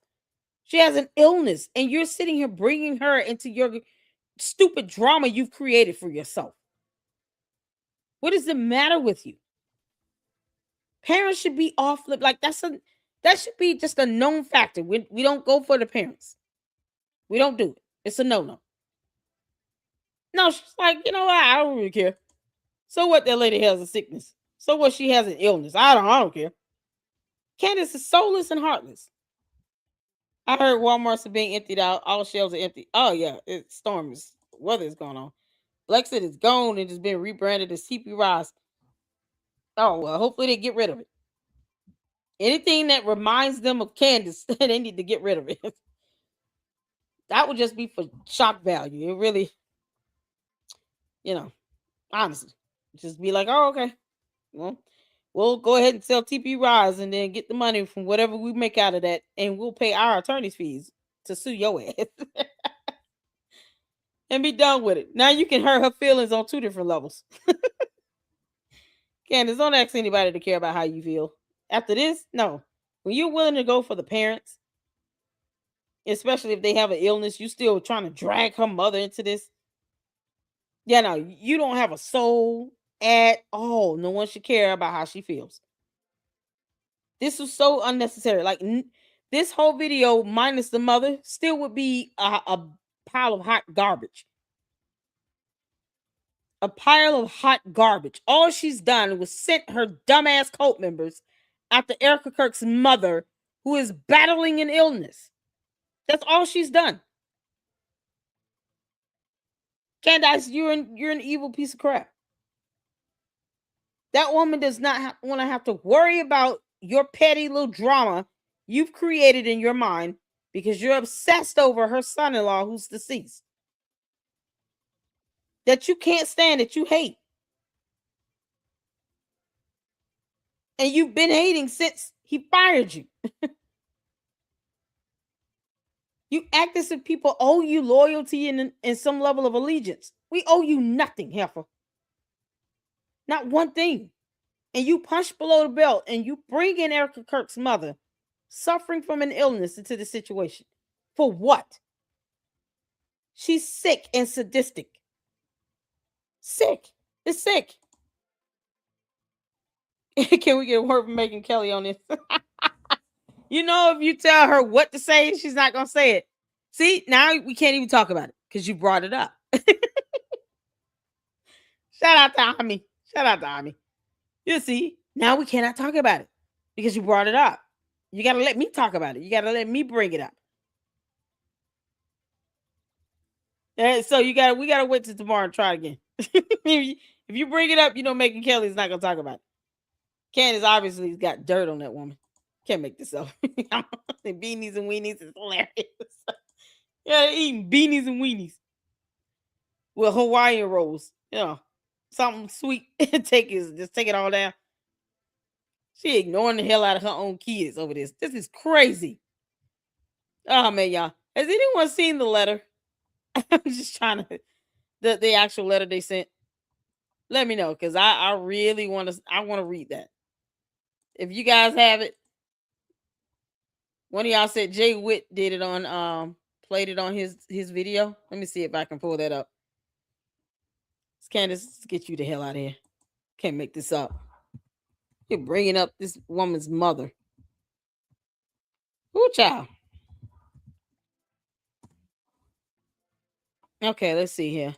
She has an illness, and you're sitting here bringing her into your stupid drama you've created for yourself. What is the matter with you? Parents should be off limits. Like that should be just a known factor. We don't go for the parents. We don't do it. It's a no-no. No, she's like, you know what? I don't really care. So what? That lady has a sickness. So what? She has an illness. I don't care. Candace is soulless and heartless. I heard Walmart's are being emptied out. All shelves are empty. Oh yeah, it's storms. Weather is going on. Lexit is gone and it's been rebranded as TP Rise. Oh well, hopefully they get rid of it. Anything that reminds them of Candace, they need to get rid of it. That would just be for shock value. It really, honestly, just be like, oh, okay. Well, we'll go ahead and sell TP Rise and then get the money from whatever we make out of that, and we'll pay our attorney's fees to sue your ass. And be done with it. Now you can hurt her feelings on two different levels. Candace, don't ask anybody to care about how you feel. After this, no. When you're willing to go for the parents, especially if they have an illness, you still trying to drag her mother into this. Yeah, no, you don't have a soul at all. No one should care about how she feels. This was so unnecessary. Like this whole video minus the mother still would be a pile of hot garbage. A pile of hot garbage. All she's done was sent her dumbass cult members after Erica Kirk's mother, who is battling an illness. That's all she's done. Candace, you're an evil piece of crap. That woman does not want to have to worry about your petty little drama you've created in your mind because you're obsessed over her son-in-law who's deceased. That you can't stand, that you hate. And you've been hating since he fired you. You act as if people owe you loyalty and some level of allegiance. We owe you nothing, heifer. Not one thing. And you punch below the belt and you bring in Erica Kirk's mother suffering from an illness into the situation. For what? She's sick and sadistic. Sick. It's sick. Can we get a word from Megan Kelly on this? If you tell her what to say, she's not going to say it. See, now we can't even talk about it because you brought it up. Shout out to Ami. Shout out to Ami. You see, now we cannot talk about it because you brought it up. You got to let me talk about it. You got to let me bring it up. So we gotta wait till tomorrow and try again. If you bring it up, Megan Kelly's not gonna talk about it. Candace obviously got dirt on that woman. Can't make this up. Beanies and weenies is hilarious. Yeah, eating beanies and weenies with Hawaiian rolls. Something sweet. Take it all down. She ignoring the hell out of her own kids over this. This is crazy. Oh man, y'all. Has anyone seen the letter? I'm just trying to the actual letter they sent. Let me know, because I really want to read that. If you guys have it, one of y'all said Jay Witt did it on played it on his video. Let me see if I can pull that up. Candace, let's get you the hell out of here. Can't make this up. You're bringing up this woman's mother. Ooh, child. Okay, let's see here.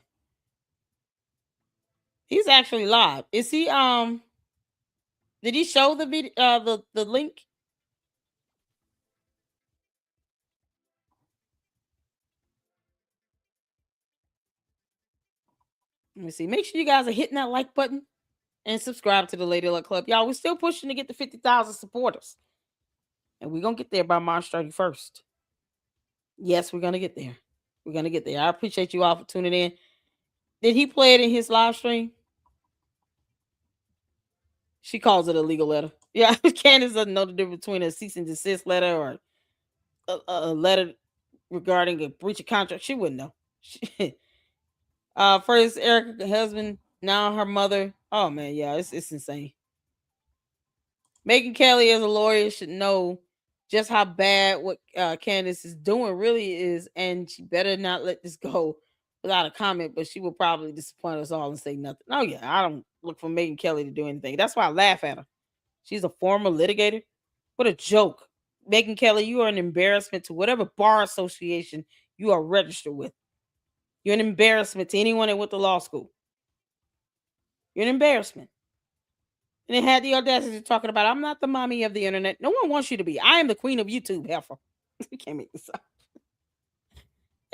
He's actually live. Is he did he show the video the link? Let me see. Make sure you guys are hitting that like button and subscribe to the Lady Luck Club. Y'all, we're still pushing to get to 50,000 supporters. And we're going to get there by March 31st. Yes, we're going to get there. We're going to get there. I appreciate you all for tuning in. Did he play it in his live stream? She calls it a legal letter. Yeah, Candace doesn't know the difference between a cease and desist letter or a letter regarding a breach of contract. She wouldn't know. First Erica's husband, now her mother. Oh man, yeah, it's insane. Megan Kelly as a lawyer should know just how bad what Candace is doing really is, and she better not let this go without a comment, but she will probably disappoint us all and say nothing. Oh yeah, I don't look for Megan Kelly to do anything. That's why I laugh at her. She's a former litigator. What a joke. Megan Kelly, you are an embarrassment to whatever bar association you are registered with. You're an embarrassment to anyone that went to law school. You're an embarrassment. And it had the audacity of talking about, I'm not the mommy of the internet. No one wants you to be. I am the queen of YouTube, heifer. You can't make this up.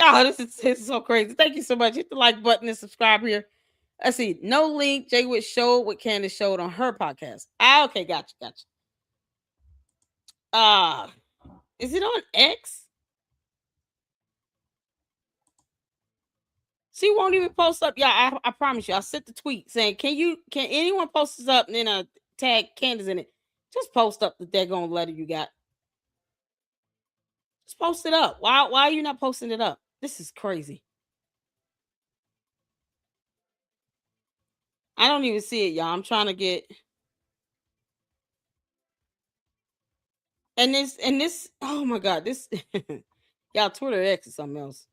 Oh, this is so crazy. Thank you so much. Hit the like button and subscribe here. Let's see. No link. Jay Witt showed what Candace showed on her podcast. Okay, gotcha. Is it on X? She won't even post up. Yeah, I promise you. I sent the tweet saying, can anyone post this up and then tag Candace in it? Just post up the daggone letter you got. Just post it up. Why are you not posting it up? This is crazy. I don't even see it, y'all. I'm trying to get. And this, oh my God, this, y'all, Twitter X is something else.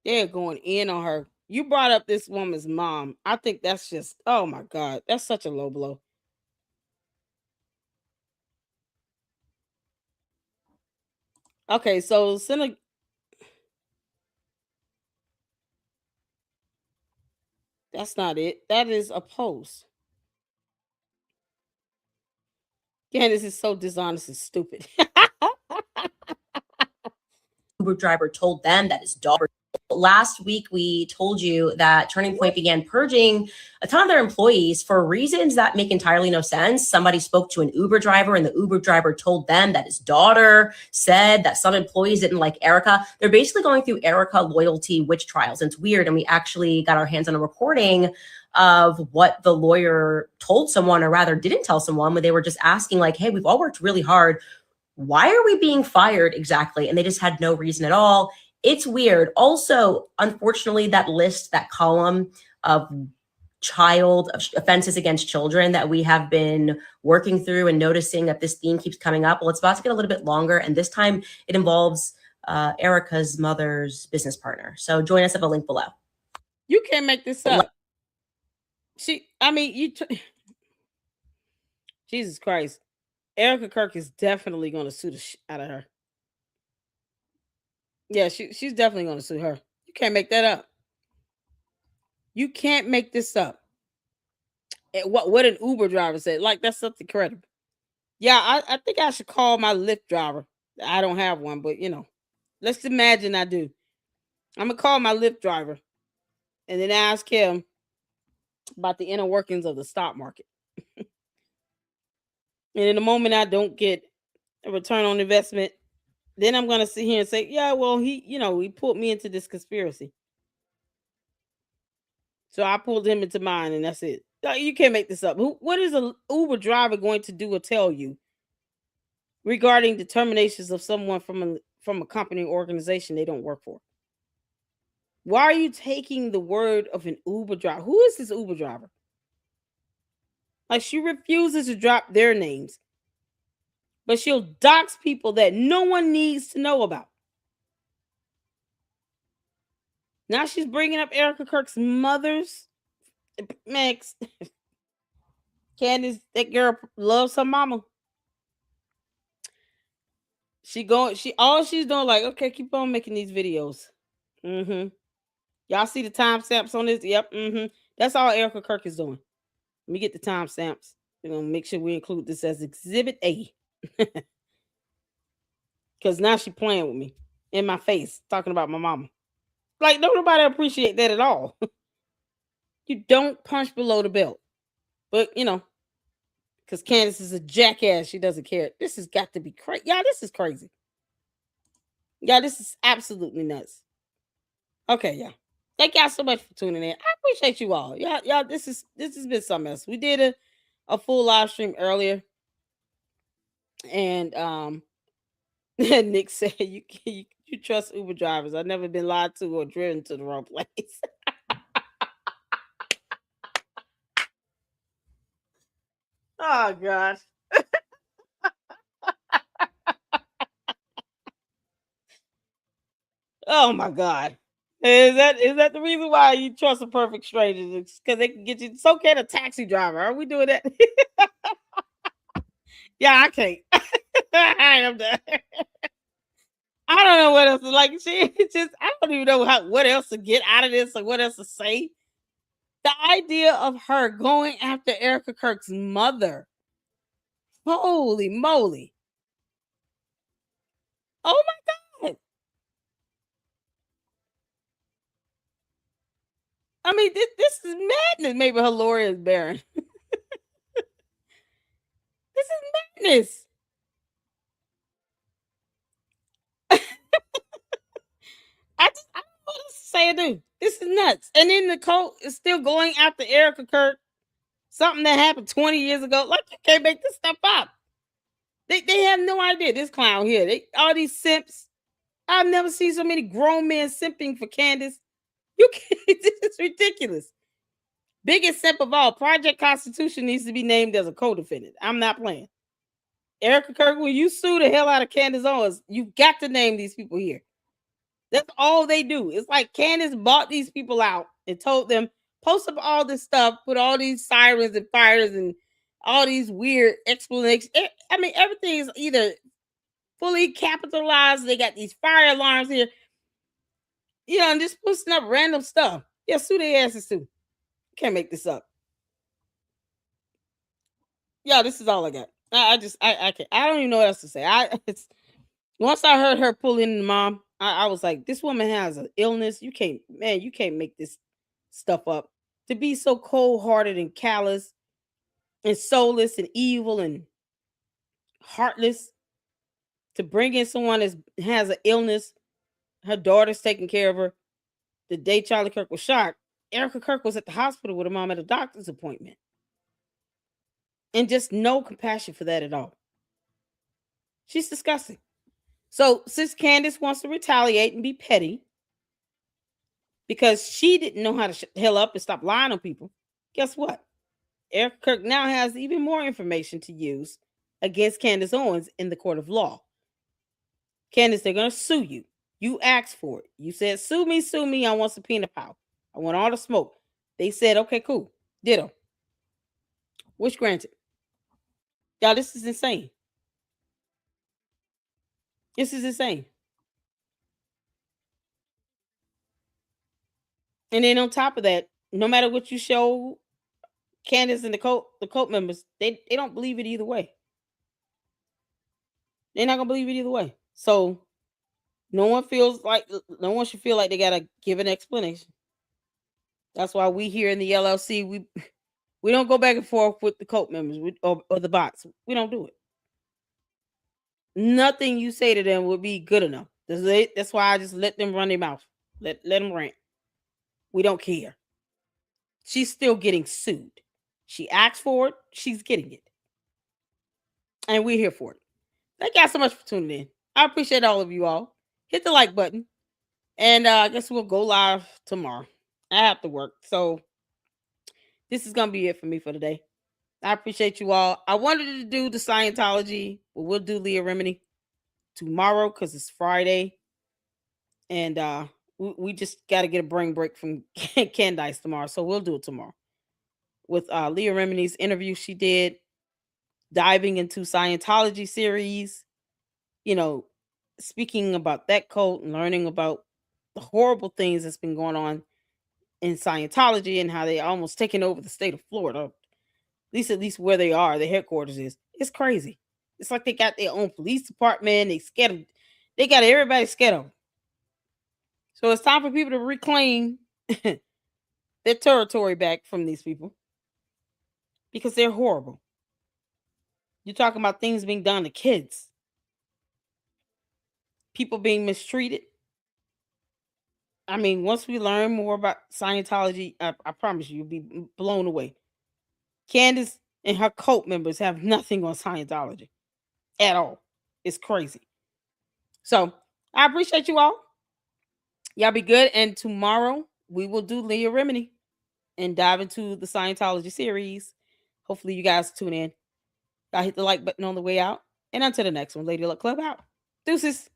They're going in on her. You brought up this woman's mom. I think that's just, oh my God, that's such a low blow. Okay, so that's not it. That is a post. Candace is so dishonest and stupid. Uber driver told them that his daughter. Last week, we told you that Turning Point began purging a ton of their employees for reasons that make entirely no sense. Somebody spoke to an Uber driver, and the Uber driver told them that his daughter said that some employees didn't like Erica. They're basically going through Erica loyalty witch trials. And it's weird. And we actually got our hands on a recording of what the lawyer told someone, or rather didn't tell someone, when they were just asking, like, hey, we've all worked really hard. Why are we being fired exactly? And they just had no reason at all. It's weird. Also, unfortunately, that column of child offenses against children that we have been working through and noticing that this theme keeps coming up. Well, it's about to get a little bit longer. And this time it involves Erica's mother's business partner. So join us at the link below. You can't make this up. Jesus Christ. Erica Kirk is definitely going to sue the shit out of her. Yeah, she's definitely going to sue her. You can't make that up. You can't make this up. What an Uber driver said. Like, that's something credible. Yeah, I think I should call my Lyft driver. I don't have one, but Let's imagine I do. I'm gonna call my Lyft driver and then ask him about the inner workings of the stock market. And in the moment I don't get a return on investment, then I'm gonna sit here and say, yeah, well, he pulled me into this conspiracy. So I pulled him into mine, and that's it. Like, you can't make this up. What is an Uber driver going to do or tell you regarding determinations of someone from a company or organization they don't work for? Why are you taking the word of an Uber driver? Who is this Uber driver? Like, she refuses to drop their names, but she'll dox people that no one needs to know about. Now she's bringing up Erica Kirk's mother's. Max, Candace, that girl loves her mama. All she's doing, like, okay, keep on making these videos. Y'all see the timestamps on this? Yep. That's all Erica Kirk is doing. Let me get the timestamps. We're gonna make sure we include this as Exhibit A. Because now she playing with me in my face, talking about my mama. Like, don't nobody appreciate that at all. You don't punch below the belt. But, because Candace is a jackass, she doesn't care. This has got to be crazy. Y'all, this is crazy. Y'all, this is absolutely nuts. Okay, y'all. Thank y'all so much for tuning in. I appreciate you all. Y'all, this has been something else. We did a full live stream earlier. And Nick said you trust Uber drivers. I've never been lied to or driven to the wrong place. Oh gosh. Oh my God. Is that the reason why you trust a perfect stranger? Because they can get you. It's okay, a taxi driver. Are we doing that? Yeah, I can't. All right, I'm done. I don't know what else to like. I don't even know what else to get out of this or what else to say. The idea of her going after Erica Kirk's mother. Holy moly. Oh my God. I mean, this is madness. Maybe her lawyer is barren. This is madness. I don't know what else to say or do. This is nuts. And then Nicole is still going after Erica Kirk. Something that happened 20 years ago. Like, you can't make this stuff up. They have no idea. This clown here. All these simps. I've never seen so many grown men simping for Candace. You can't. This is ridiculous. Biggest simp of all. Project Constitution needs to be named as a co-defendant. I'm not playing. Erica Kirk, when you sue the hell out of Candace Owens, you got to name these people here. That's all they do. It's like Candace bought these people out and told them, post up all this stuff, put all these sirens and fires and all these weird explanations. I mean, everything is either fully capitalized. They got these fire alarms here, and just posting up random stuff. Yeah, sue their asses too. Can't make this up. Yeah, this is all I got. I can't. I don't even know what else to say. Once I heard her pull in the mom, I was like, this woman has an illness. You can't make this stuff up. To be so cold-hearted and callous and soulless and evil and heartless, to bring in someone that has an illness, her daughter's taking care of her. The day Charlie Kirk was shot, Erica Kirk was at the hospital with her mom at a doctor's appointment. And just no compassion for that at all. She's disgusting. So since Candace wants to retaliate and be petty because she didn't know how to shut the hell up and stop lying on people, guess what? Erica Kirk now has even more information to use against Candace Owens in the court of law. Candace, they're going to sue you. You asked for it. You said, sue me. I want subpoena power. I want all the smoke. They said, okay, cool. Ditto. Wish granted. Y'all, this is insane. This is insane. And then on top of that, no matter what you show Candace and the cult members, they don't believe it either way. They're not gonna believe it either way. So No one should feel like they gotta give an explanation. That's why we here in the LLC, we don't go back and forth with the cult members or the bots. We don't do it. Nothing you say to them would be good enough. That's why I just let them run their mouth. Let them rant. We don't care. She's still getting sued. She asked for it. She's getting it. And we're here for it. Thank y'all so much for tuning in. I appreciate all of you all. Hit the like button. And I guess we'll go live tomorrow. I have to work. So this is going to be it for me for today. I appreciate you all. I wanted to do the Scientology, but we'll do Leah Remini tomorrow because it's Friday. And we just got to get a brain break from Candace tomorrow. So we'll do it tomorrow. With Leah Remini's interview she did, diving into Scientology series, speaking about that cult and learning about the horrible things that's been going on in Scientology and how they almost taken over the state of Florida. At least where they are, the headquarters is. It's crazy. It's like they got their own police department. They got everybody scared of them. So it's time for people to reclaim their territory back from these people because they're horrible. You're talking about things being done to kids, people being mistreated. I mean, once we learn more about Scientology, I promise you'll be blown away. Candace and her cult members have nothing on Scientology at all. It's crazy. So I appreciate you all. Y'all be good. And tomorrow we will do Leah Remini and dive into the Scientology series. Hopefully you guys tune in. Y'all hit the like button on the way out. And until the next one, Lady Luck Club out. Deuces.